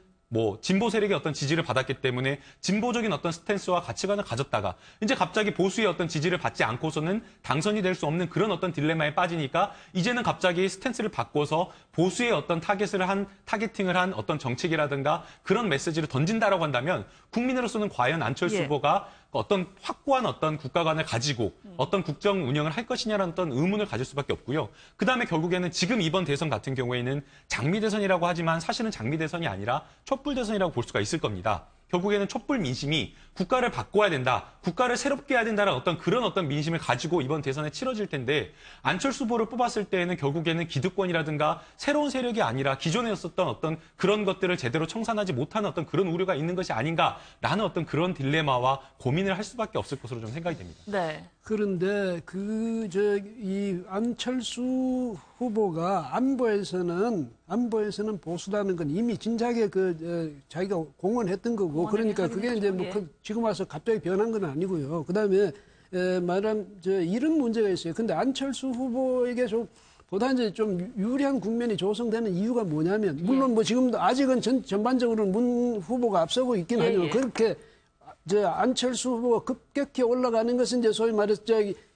진보 세력의 어떤 지지를 받았기 때문에 진보적인 어떤 스탠스와 가치관을 가졌다가 이제 갑자기 보수의 어떤 지지를 받지 않고서는 당선이 될 수 없는 그런 어떤 딜레마에 빠지니까 이제는 갑자기 스탠스를 바꿔서 보수의 어떤 타겟팅을 한 어떤 정책이라든가 그런 메시지를 던진다라고 한다면 국민으로서는 과연 안철수 후보가 어떤 확고한 어떤 국가관을 가지고 어떤 국정 운영을 할 것이냐라는 어떤 의문을 가질 수밖에 없고요. 그다음에 결국에는 지금 이번 대선 같은 경우에는 장미 대선이라고 하지만 사실은 장미 대선이 아니라 촛불 대선이라고 볼 수가 있을 겁니다. 결국에는 촛불 민심이 국가를 바꿔야 된다, 국가를 새롭게 해야 된다는 그런 어떤 민심을 가지고 이번 대선에 치러질 텐데 안철수 후보를 뽑았을 때에는 결국에는 기득권이라든가 새로운 세력이 아니라 기존에 있었던 어떤 그런 것들을 제대로 청산하지 못하는 어떤 그런 우려가 있는 것이 아닌가라는 어떤 그런 dilema와 고민을 할 수밖에 없을 것으로 좀 생각이 됩니다. 네. 그런데 이 안철수 후보가 안보에서는 보수라는 건 이미 진작에 자기가 공언했던 거고 그러니까 그게 이제 지금 와서 갑자기 변한 건 아니고요. 그다음에 말하면 이런 문제가 있어요. 근데 안철수 후보에게 보다 이제 좀 유리한 국면이 조성되는 이유가 뭐냐면 물론 지금도 아직은 전반적으로는 문 후보가 앞서고 있긴 하지만 그렇게 안철수 후보가 급격히 올라가는 것은 이제 소위 말해서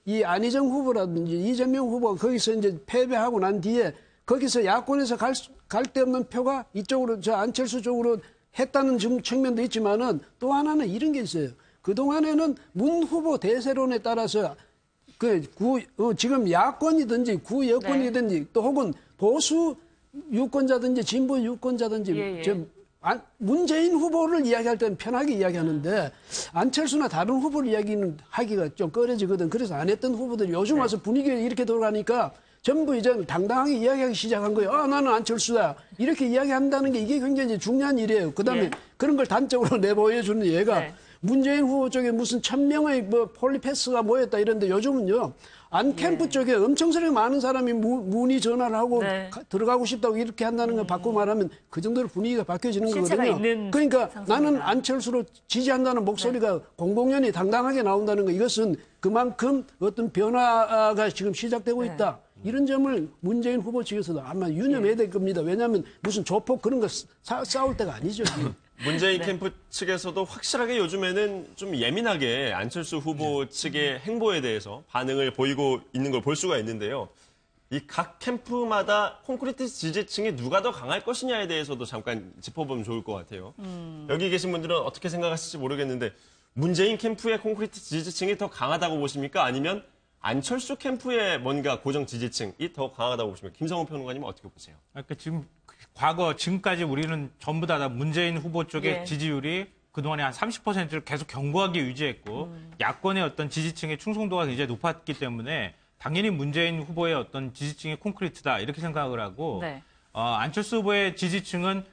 이 안희정 후보라든지 이재명 후보가 거기서 이제 패배하고 난 뒤에 거기서 야권에서 갈 데 없는 표가 이쪽으로 안철수 쪽으로 했다는 측면도 있지만은 또 하나는 이런 게 있어요. 그동안에는 문 후보 대세론에 따라서 지금 야권이든지 구여권이든지 또 혹은 보수 유권자든지 진보 유권자든지 문재인 후보를 이야기할 때는 편하게 이야기하는데 안철수나 다른 후보를 하기가 좀 꺼려지거든. 그래서 안 했던 후보들이 요즘 와서 분위기가 이렇게 돌아가니까 전부 이제 당당하게 이야기하기 시작한 거예요. 나는 안철수다. 이렇게 이야기한다는 게 이게 굉장히 중요한 일이에요. 그다음에 그런 걸 단적으로 내보여주는 얘가 문재인 후보 쪽에 무슨 1000명의 폴리패스가 모였다 이런데 요즘은요. 안캠프 쪽에 엄청스럽게 많은 사람이 문의 전화를 하고 들어가고 싶다고 이렇게 한다는 걸 바꾸고 말하면 그 정도로 분위기가 바뀌어지는 거거든요. 그러니까 나는 안철수로 지지한다는 목소리가 공공연히 당당하게 나온다는 거 이것은 그만큼 어떤 변화가 지금 시작되고 있다. 이런 점을 문재인 후보 측에서도 아마 유념해야 될 겁니다. 왜냐하면 무슨 조폭 그런 거 싸울 때가 아니죠. 문재인 캠프 측에서도 확실하게 요즘에는 좀 예민하게 안철수 후보 측의 행보에 대해서 반응을 보이고 있는 걸 볼 수가 있는데요. 이 각 캠프마다 콘크리트 지지층이 누가 더 강할 것이냐에 대해서도 잠깐 짚어보면 좋을 것 같아요. 여기 계신 분들은 어떻게 생각하실지 모르겠는데 문재인 캠프의 콘크리트 지지층이 더 강하다고 보십니까? 아니면 안철수 캠프의 뭔가 고정 지지층이 더 강하다고 보십니까? 김성훈 평론가님은 어떻게 보세요? 그러니까 지금까지 우리는 전부 다 문재인 후보 쪽의 지지율이 그동안에 한 30%를 계속 견고하게 유지했고 야권의 어떤 지지층의 충성도가 굉장히 높았기 때문에 당연히 문재인 후보의 어떤 지지층의 콘크리트다 이렇게 생각을 하고 안철수 후보의 지지층은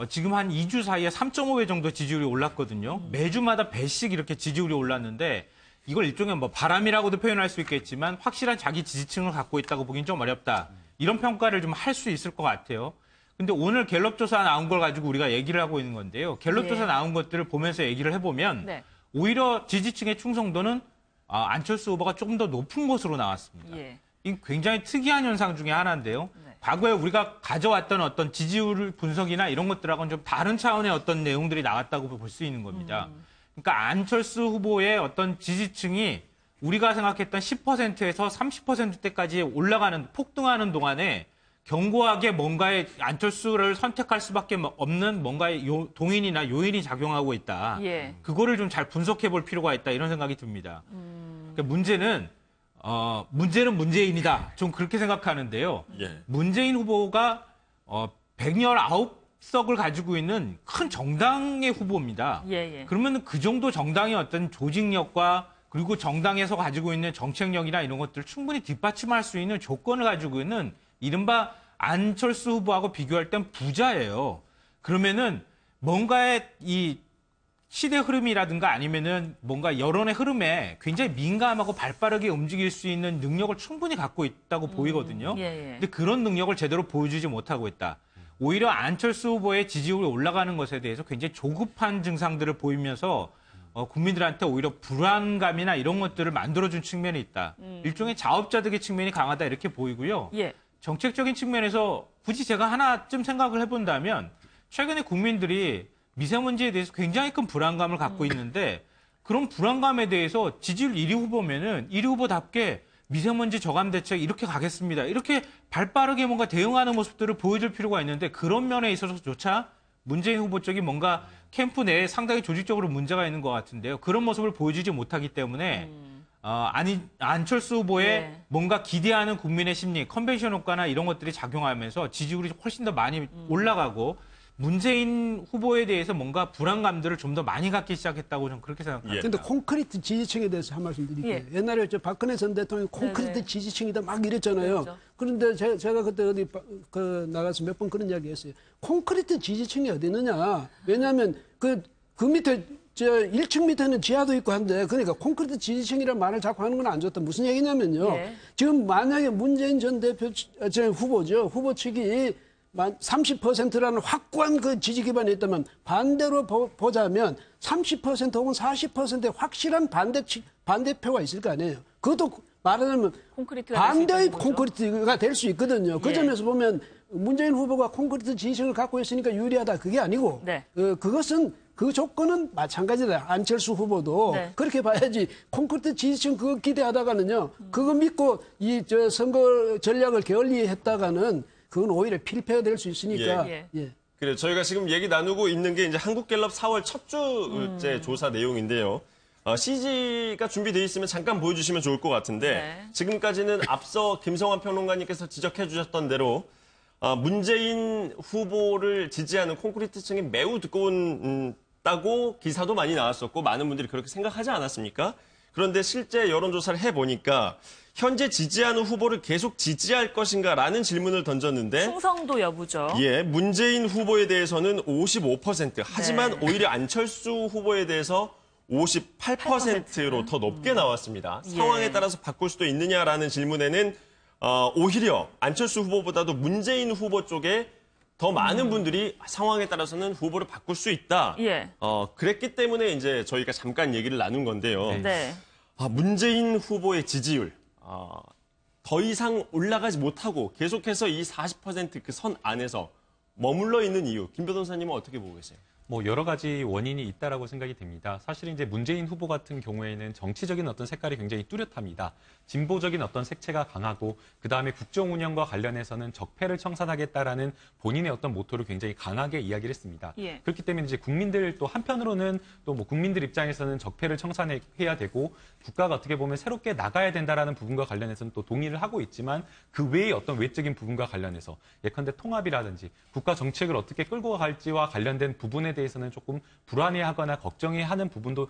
지금 한 2주 사이에 3.5배 정도 지지율이 올랐거든요. 매주마다 배씩 이렇게 지지율이 올랐는데 이걸 일종의 바람이라고도 표현할 수 있겠지만 확실한 자기 지지층을 갖고 있다고 보기는 좀 어렵다. 이런 평가를 좀 할 수 있을 것 같아요. 근데 오늘 갤럽 조사 나온 걸 가지고 우리가 얘기를 하고 있는 건데요. 갤럽 조사 나온 것들을 보면서 얘기를 해보면 오히려 지지층의 충성도는 안철수 후보가 조금 더 높은 것으로 나왔습니다. 이 굉장히 특이한 현상 중에 하나인데요. 과거에 우리가 가져왔던 어떤 지지율 분석이나 이런 것들하고는 좀 다른 차원의 어떤 내용들이 나왔다고 볼 수 있는 겁니다. 그러니까 안철수 후보의 어떤 지지층이 우리가 생각했던 10%에서 30%대까지 올라가는, 폭등하는 동안에 견고하게 뭔가의 안철수를 선택할 수밖에 없는 뭔가의 동인이나 요인이 작용하고 있다. 예. 그거를 좀 잘 분석해 볼 필요가 있다. 이런 생각이 듭니다. 그러니까 문제는 문재인이다. 좀 그렇게 생각하는데요. 예. 문재인 후보가 119석을 가지고 있는 큰 정당의 후보입니다. 예, 예. 그러면 그 정도 정당의 어떤 조직력과 그리고 정당에서 가지고 있는 정책력이나 이런 것들을 충분히 뒷받침할 수 있는 조건을 가지고 있는 이른바 안철수 후보하고 비교할 땐 부자예요. 그러면은 뭔가의 이 시대 흐름이라든가 아니면은 뭔가 여론의 흐름에 굉장히 민감하고 발빠르게 움직일 수 있는 능력을 충분히 갖고 있다고 보이거든요. 예, 예. 근데 그런 능력을 제대로 보여주지 못하고 있다. 오히려 안철수 후보의 지지율이 올라가는 것에 대해서 굉장히 조급한 증상들을 보이면서 국민들한테 오히려 불안감이나 이런 것들을 만들어준 측면이 있다. 일종의 자업자득의 측면이 강하다 이렇게 보이고요. 예. 정책적인 측면에서 굳이 제가 하나쯤 생각을 해본다면 최근에 국민들이 미세먼지에 대해서 굉장히 큰 불안감을 갖고 있는데 그런 불안감에 대해서 지지율 1위 후보면은 1위 후보답게 미세먼지 저감 대책 이렇게 가겠습니다. 이렇게 발빠르게 뭔가 대응하는 모습들을 보여줄 필요가 있는데 그런 면에 있어서조차 문재인 후보 쪽이 뭔가 캠프 내에 상당히 조직적으로 문제가 있는 것 같은데요. 그런 모습을 보여주지 못하기 때문에 안철수 후보의 네. 뭔가 기대하는 국민의 심리, 컨벤션 효과나 이런 것들이 작용하면서 지지율이 훨씬 더 많이 올라가고 문재인 후보에 대해서 뭔가 불안감들을 좀 더 많이 갖기 시작했다고 저는 그렇게 생각합니다. 그런데 콘크리트 지지층에 대해서 한 말씀 드릴게요. 예. 옛날에 박근혜 전 대통령이 콘크리트 네네. 지지층이다 막 이랬잖아요. 그렇죠. 그런데 제가 그때 어디 나가서 몇 번 그런 이야기 했어요. 콘크리트 지지층이 어디 있느냐. 왜냐하면 그 밑에 1층 밑에는 지하도 있고 한데 그러니까 콘크리트 지지층이라는 말을 자꾸 하는 건 안 좋다. 무슨 얘기냐면요. 예. 지금 만약에 문재인 전 후보죠. 후보 측이 30%라는 확고한 그 지지 기반이 있다면 반대로 보자면 30% 혹은 40%의 확실한 반대표가 있을 거 아니에요. 그것도 말하자면 반대의 콘크리트가 될 수 있거든요. 그 예. 점에서 보면 문재인 후보가 콘크리트 지지층을 갖고 있으니까 유리하다. 그게 아니고 네. 그것은 그 조건은 마찬가지다. 안철수 후보도 네. 그렇게 봐야지. 콘크리트 지지층 그거 기대하다가는요. 그거 믿고 선거 전략을 게을리했다가는 그건 오히려 필패가 될 수 있으니까. 예. 그래 저희가 지금 얘기 나누고 있는 게 이제 한국갤럽 4월 첫 주째 조사 내용인데요. CG가 준비되어 있으면 잠깐 보여주시면 좋을 것 같은데 네. 지금까지는 앞서 김성환 평론가님께서 지적해 주셨던 대로 문재인 후보를 지지하는 콘크리트층이 매우 두꺼웠다고 기사도 많이 나왔었고 많은 분들이 그렇게 생각하지 않았습니까? 그런데 실제 여론조사를 해보니까 현재 지지하는 후보를 계속 지지할 것인가라는 질문을 던졌는데 충성도 여부죠. 예, 문재인 후보에 대해서는 55%, 하지만 네. 오히려 안철수 후보에 대해서 58%로 더 높게 나왔습니다. 예. 상황에 따라서 바꿀 수도 있느냐라는 질문에는 오히려 안철수 후보보다도 문재인 후보 쪽에 더 많은 분들이 상황에 따라서는 후보를 바꿀 수 있다. 예. 그랬기 때문에 이제 저희가 잠깐 얘기를 나눈 건데요. 네. 문재인 후보의 지지율 더 이상 올라가지 못하고 계속해서 이 40% 그 선 안에서 머물러 있는 이유, 김 변호사님은 어떻게 보고 계세요? 뭐 여러 가지 원인이 있다라고 생각이 됩니다. 사실 이제 문재인 후보 같은 경우에는 정치적인 어떤 색깔이 굉장히 뚜렷합니다. 진보적인 어떤 색채가 강하고 그다음에 국정 운영과 관련해서는 적폐를 청산하겠다라는 본인의 어떤 모토를 굉장히 강하게 이야기를 했습니다. 예. 그렇기 때문에 이제 국민들 또 한편으로는 또 뭐 국민들 입장에서는 적폐를 청산해야 되고 국가가 어떻게 보면 새롭게 나가야 된다라는 부분과 관련해서는 또 동의를 하고 있지만 그 외의 어떤 외적인 부분과 관련해서 예컨대 통합이라든지 국가 정책을 어떻게 끌고 갈지와 관련된 부분에 대해서는 조금 불안해하거나 걱정해하는 부분도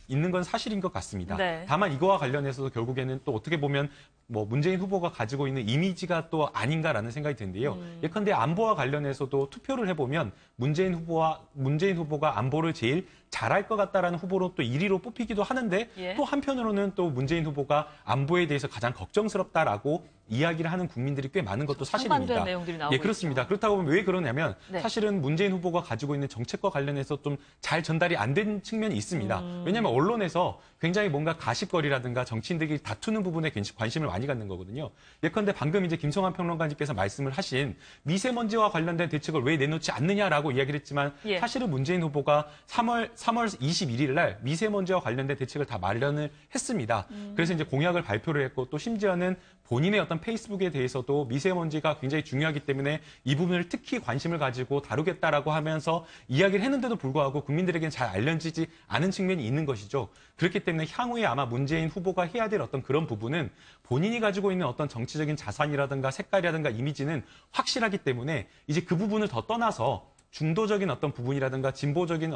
있는 건 사실인 것 같습니다. 네. 다만 이거와 관련해서도 결국에는 또 어떻게 보면 뭐 문재인 후보가 가지고 있는 이미지가 또 아닌가라는 생각이 드는데요. 예컨대 안보와 관련해서도 투표를 해보면 문재인 후보가 안보를 제일 잘할 것 같다라는 후보로 또 1위로 뽑히기도 하는데 예. 또 한편으로는 또 문재인 후보가 안보에 대해서 가장 걱정스럽다라고 이야기를 하는 국민들이 꽤 많은 것도 사실입니다. 상반된 내용들이 나오고 예, 그렇습니다. 그렇다고 보면 왜 그러냐면 네. 사실은 문재인 후보가 가지고 있는 정책과 관련해서 좀 잘 전달이 안 된 측면이 있습니다. 왜냐하면 언론에서 굉장히 뭔가 가십거리라든가 정치인들이 다투는 부분에 관심을 많이 갖는 거거든요. 예컨대 방금 이제 김성환 평론가님께서 말씀을 하신 미세먼지와 관련된 대책을 왜 내놓지 않느냐라고 이야기를 했지만 예. 사실은 문재인 후보가 3월 21일 날 미세먼지와 관련된 대책을 다 마련을 했습니다. 그래서 이제 공약을 발표를 했고 또 심지어는 본인의 어떤 페이스북에 대해서도 미세먼지가 굉장히 중요하기 때문에 이 부분을 특히 관심을 가지고 다루겠다라고 하면서 이야기를 했는데도 불구하고 국민들에게는 잘 알려지지 않은 측면이 있는 것이죠. 그렇기 때문에 향후에 아마 문재인 후보가 해야 될 어떤 그런 부분은 본인이 가지고 있는 어떤 정치적인 자산이라든가 색깔이라든가 이미지는 확실하기 때문에 이제 그 부분을 더 떠나서 중도적인 어떤 부분이라든가 진보적인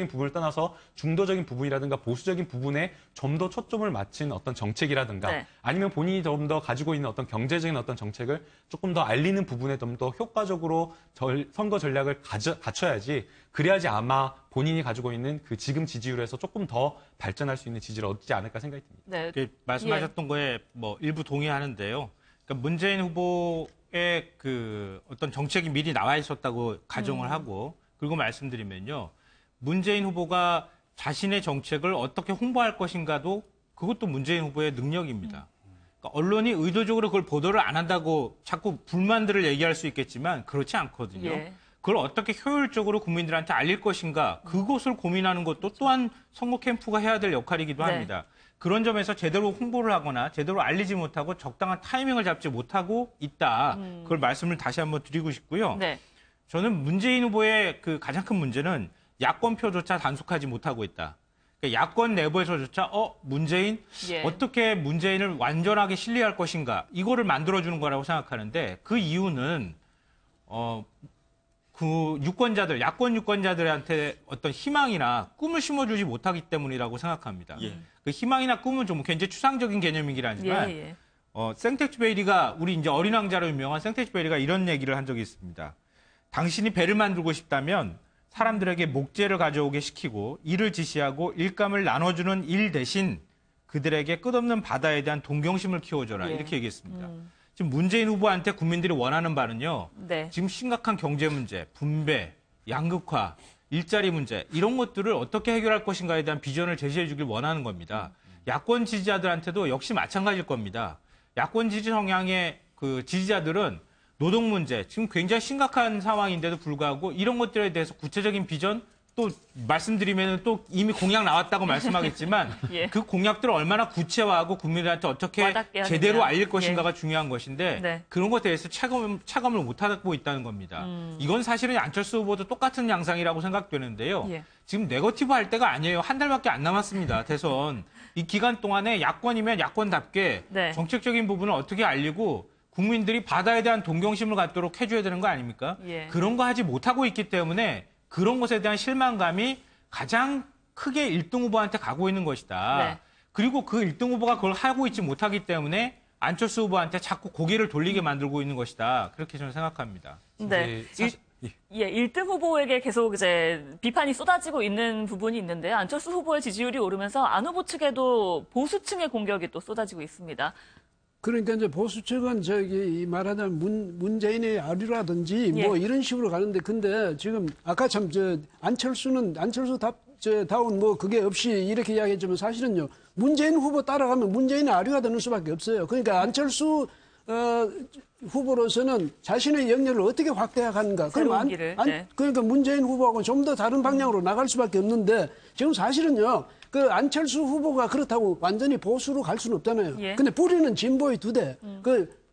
부분을 떠나서 중도적인 부분이라든가 보수적인 부분에 좀 더 초점을 맞춘 어떤 정책이라든가 네. 아니면 본인이 좀 더 가지고 있는 어떤 경제적인 어떤 정책을 조금 더 알리는 부분에 좀 더 효과적으로 선거 전략을 갖춰야지 그래야지 아마 본인이 가지고 있는 그 지금 지지율에서 조금 더 발전할 수 있는 지지를 얻지 않을까 생각이 듭니다. 네. 말씀하셨던 거에 뭐 일부 동의하는데요. 그러니까 문재인 후보의 그 어떤 정책이 미리 나와 있었다고 가정을 하고 그리고 말씀드리면요. 문재인 후보가 자신의 정책을 어떻게 홍보할 것인가도 그것도 문재인 후보의 능력입니다. 그러니까 언론이 의도적으로 그걸 보도를 안 한다고 자꾸 불만들을 얘기할 수 있겠지만 그렇지 않거든요. 예. 그걸 어떻게 효율적으로 국민들한테 알릴 것인가 그것을 고민하는 것도 또한 선거 캠프가 해야 될 역할이기도 네. 합니다. 그런 점에서 제대로 홍보를 하거나 제대로 알리지 못하고 적당한 타이밍을 잡지 못하고 있다. 그걸 말씀을 다시 한번 드리고 싶고요. 네. 저는 문재인 후보의 그 가장 큰 문제는 야권표조차 단속하지 못하고 있다. 그러니까 야권 내부에서조차 문재인 예. 어떻게 문재인을 완전하게 신뢰할 것인가 이거를 만들어주는 거라고 생각하는데 그 이유는 그 유권자들, 야권 유권자들한테 어떤 희망이나 꿈을 심어주지 못하기 때문이라고 생각합니다. 예. 그 희망이나 꿈은 좀 굉장히 추상적인 개념이긴 하지만 예. 생텍쥐베리가 우리 이제 어린 왕자로 유명한 생텍쥐베리가 이런 얘기를 한 적이 있습니다. 당신이 배를 만들고 싶다면 사람들에게 목재를 가져오게 시키고 일을 지시하고 일감을 나눠주는 일 대신 그들에게 끝없는 바다에 대한 동경심을 키워줘라. 예. 이렇게 얘기했습니다. 지금 문재인 후보한테 국민들이 원하는 바는요. 네. 지금 심각한 경제 문제, 분배, 양극화, 일자리 문제 이런 것들을 어떻게 해결할 것인가에 대한 비전을 제시해 주길 원하는 겁니다. 야권 지지자들한테도 역시 마찬가지일 겁니다. 야권 지지 성향의 그 지지자들은 노동 문제, 지금 굉장히 심각한 상황인데도 불구하고 이런 것들에 대해서 구체적인 비전 또 말씀드리면 또 이미 공약 나왔다고 말씀하겠지만 예. 그 공약들을 얼마나 구체화하고 국민들한테 어떻게 와닿게 제대로 하느냐. 알릴 것인가가 예. 중요한 것인데 네. 그런 것에 대해서 체감을 못하고 있다는 겁니다. 이건 사실은 안철수 후보도 똑같은 양상이라고 생각되는데요. 예. 지금 네거티브 할 때가 아니에요. 한 달밖에 안 남았습니다. 대선. 이 기간 동안에 야권이면 야권답게 네. 정책적인 부분을 어떻게 알리고 국민들이 바다에 대한 동경심을 갖도록 해줘야 되는 거 아닙니까? 예. 그런 거 하지 못하고 있기 때문에 그런 것에 대한 실망감이 가장 크게 1등 후보한테 가고 있는 것이다. 네. 그리고 그 1등 후보가 그걸 하고 있지 못하기 때문에 안철수 후보한테 자꾸 고개를 돌리게 만들고 있는 것이다. 그렇게 저는 생각합니다. 네. 1등 후보에게 계속 이제 비판이 쏟아지고 있는 부분이 있는데 안철수 후보의 지지율이 오르면서 안 후보 측에도 보수층의 공격이 또 쏟아지고 있습니다. 그러니까 이제 보수 측은 저기 말하자면 문재인의 아류라든지 예. 뭐 이런 식으로 가는데 근데 지금 아까 참 안철수 다운 뭐 그게 없이 이렇게 이야기했지만 사실은요 문재인 후보 따라가면 문재인의 아류가 되는 수밖에 없어요. 그러니까 안철수 후보로서는 자신의 영역을 어떻게 확대하는가. 새로운 길을. 네. 그러니까 문재인 후보하고 좀 더 다른 방향으로 나갈 수밖에 없는데 지금 사실은요. 그 안철수 후보가 그렇다고 완전히 보수로 갈 수는 없잖아요. 예. 근데 뿌리는 진보의 두 대.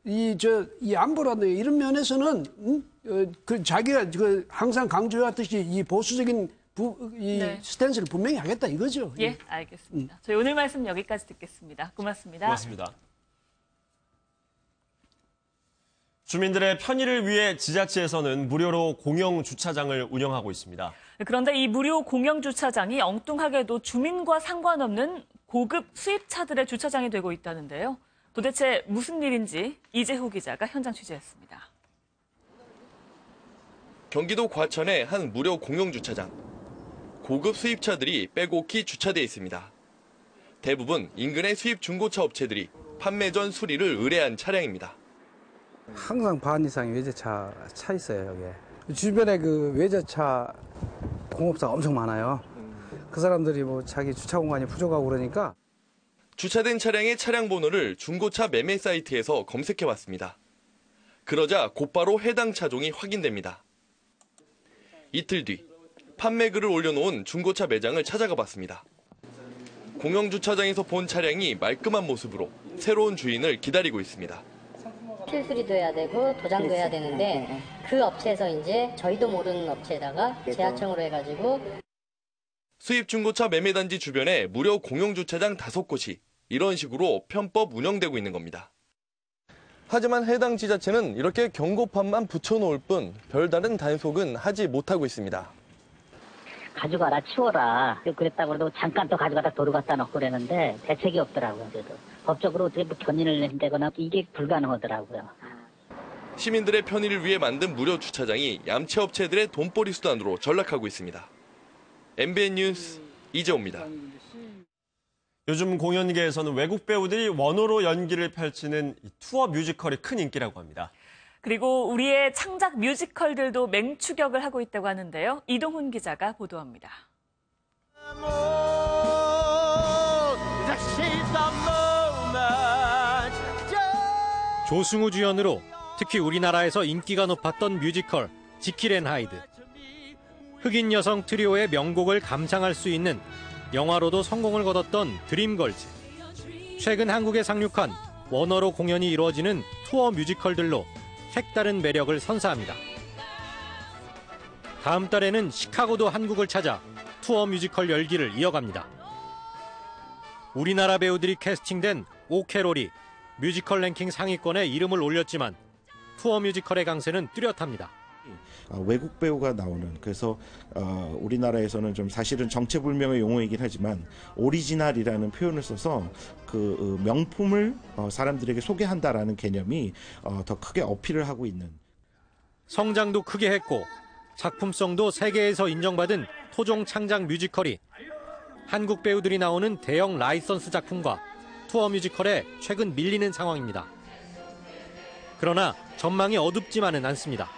이 안보라든가 이런 면에서는 그 자기가 항상 강조해왔듯이 이 보수적인 네. 스탠스를 분명히 하겠다 이거죠. 예, 알겠습니다. 저희 오늘 말씀 여기까지 듣겠습니다. 고맙습니다. 고맙습니다. 주민들의 편의를 위해 지자체에서는 무료로 공영 주차장을 운영하고 있습니다. 그런데 이 무료 공영 주차장이 엉뚱하게도 주민과 상관없는 고급 수입차들의 주차장이 되고 있다는데요. 도대체 무슨 일인지 이재후 기자가 현장 취재했습니다. 경기도 과천의 한 무료 공영 주차장. 고급 수입차들이 빼곡히 주차돼 있습니다. 대부분 인근의 수입 중고차 업체들이 판매 전 수리를 의뢰한 차량입니다. 항상 반 이상의 외제차 차 있어요, 여기. 주변에 그 외제차 공업사가 엄청 많아요. 그 사람들이 뭐 자기 주차 공간이 부족하고 그러니까 주차된 차량의 차량 번호를 중고차 매매 사이트에서 검색해봤습니다. 그러자 곧바로 해당 차종이 확인됩니다. 이틀 뒤 판매글을 올려놓은 중고차 매장을 찾아가 봤습니다. 공영주차장에서 본 차량이 말끔한 모습으로 새로운 주인을 기다리고 있습니다. 필수리도 해야 되고 도장도 해야 되는데 그 업체에서 이제 저희도 모르는 업체에다가 재하청으로 해가지고 수입 중고차 매매단지 주변에 무료 공영주차장 5곳이 이런 식으로 편법 운영되고 있는 겁니다. 하지만 해당 지자체는 이렇게 경고판만 붙여놓을 뿐 별다른 단속은 하지 못하고 있습니다. 가져가라 치워라 그랬다고 해도 잠깐 또 가져가다 도로 갖다 놓고 그랬는데 대책이 없더라고요. 그래도 법적으로 어떻게 견인을 낸다거나 이게 불가능하더라고요. 시민들의 편의를 위해 만든 무료 주차장이 얌체 업체들의 돈벌이 수단으로 전락하고 있습니다. MBN 뉴스 이재호입니다. 요즘 공연계에서는 외국 배우들이 원어로 연기를 펼치는 투어 뮤지컬이 큰 인기라고 합니다. 그리고 우리의 창작 뮤지컬들도 맹추격을 하고 있다고 하는데요. 이동훈 기자가 보도합니다. 조승우 주연으로 특히 우리나라에서 인기가 높았던 뮤지컬 지킬 앤 하이드. 흑인 여성 트리오의 명곡을 감상할 수 있는 영화로도 성공을 거뒀던 드림걸즈. 최근 한국에 상륙한 원어로 공연이 이루어지는 투어 뮤지컬들로 색다른 매력을 선사합니다. 다음 달에는 시카고도 한국을 찾아 투어 뮤지컬 열기를 이어갑니다. 우리나라 배우들이 캐스팅된 오캐롤이 뮤지컬 랭킹 상위권에 이름을 올렸지만 투어 뮤지컬의 강세는 뚜렷합니다. 외국 배우가 나오는, 그래서 우리나라에서는 좀 사실은 정체불명의 용어이긴 하지만 오리지널이라는 표현을 써서 그 명품을 사람들에게 소개한다라는 개념이 더 크게 어필을 하고 있는. 성장도 크게 했고 작품성도 세계에서 인정받은 토종 창작 뮤지컬이 한국 배우들이 나오는 대형 라이선스 작품과 투어 뮤지컬에 최근 밀리는 상황입니다. 그러나 전망이 어둡지만은 않습니다.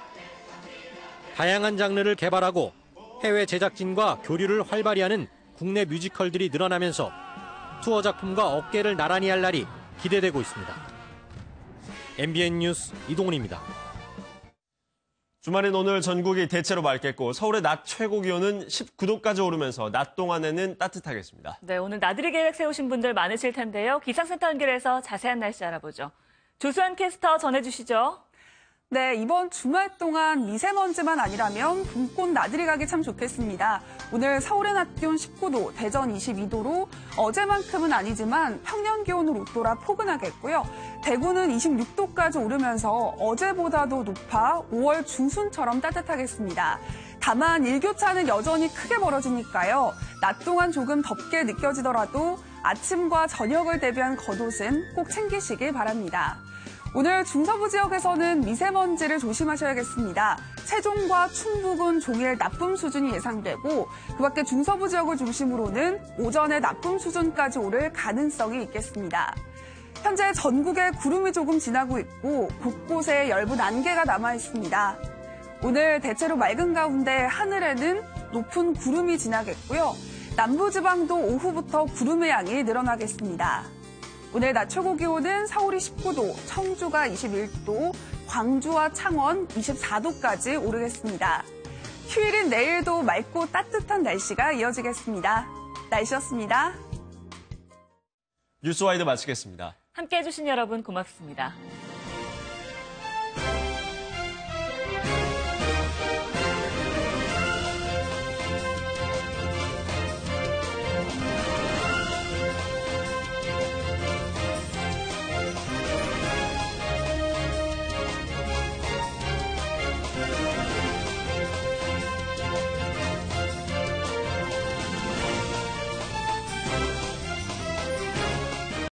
다양한 장르를 개발하고 해외 제작진과 교류를 활발히 하는 국내 뮤지컬들이 늘어나면서 투어 작품과 어깨를 나란히 할 날이 기대되고 있습니다. MBN 뉴스 이동훈입니다. 주말인 오늘 전국이 대체로 맑겠고 서울의 낮 최고 기온은 19도까지 오르면서 낮 동안에는 따뜻하겠습니다. 네, 오늘 나들이 계획 세우신 분들 많으실 텐데요. 기상센터 연결해서 자세한 날씨 알아보죠. 조수연 캐스터 전해주시죠. 네, 이번 주말 동안 미세먼지만 아니라면 봄꽃 나들이 가기 참 좋겠습니다. 오늘 서울의 낮 기온 19도, 대전 22도로 어제만큼은 아니지만 평년 기온으로 웃돌아 포근하겠고요. 대구는 26도까지 오르면서 어제보다도 높아 5월 중순처럼 따뜻하겠습니다. 다만 일교차는 여전히 크게 벌어지니까요. 낮 동안 조금 덥게 느껴지더라도 아침과 저녁을 대비한 겉옷은 꼭 챙기시길 바랍니다. 오늘 중서부 지역에서는 미세먼지를 조심하셔야겠습니다. 세종과 충북은 종일 나쁨 수준이 예상되고 그 밖에 중서부 지역을 중심으로는 오전에 나쁨 수준까지 오를 가능성이 있겠습니다. 현재 전국에 구름이 조금 지나고 있고 곳곳에 엷은 안개가 남아 있습니다. 오늘 대체로 맑은 가운데 하늘에는 높은 구름이 지나겠고요. 남부지방도 오후부터 구름의 양이 늘어나겠습니다. 오늘 낮 최고 기온은 서울이 19도, 청주가 21도, 광주와 창원 24도까지 오르겠습니다. 휴일인 내일도 맑고 따뜻한 날씨가 이어지겠습니다. 날씨였습니다. 뉴스와이드 마치겠습니다. 함께해 주신 여러분 고맙습니다.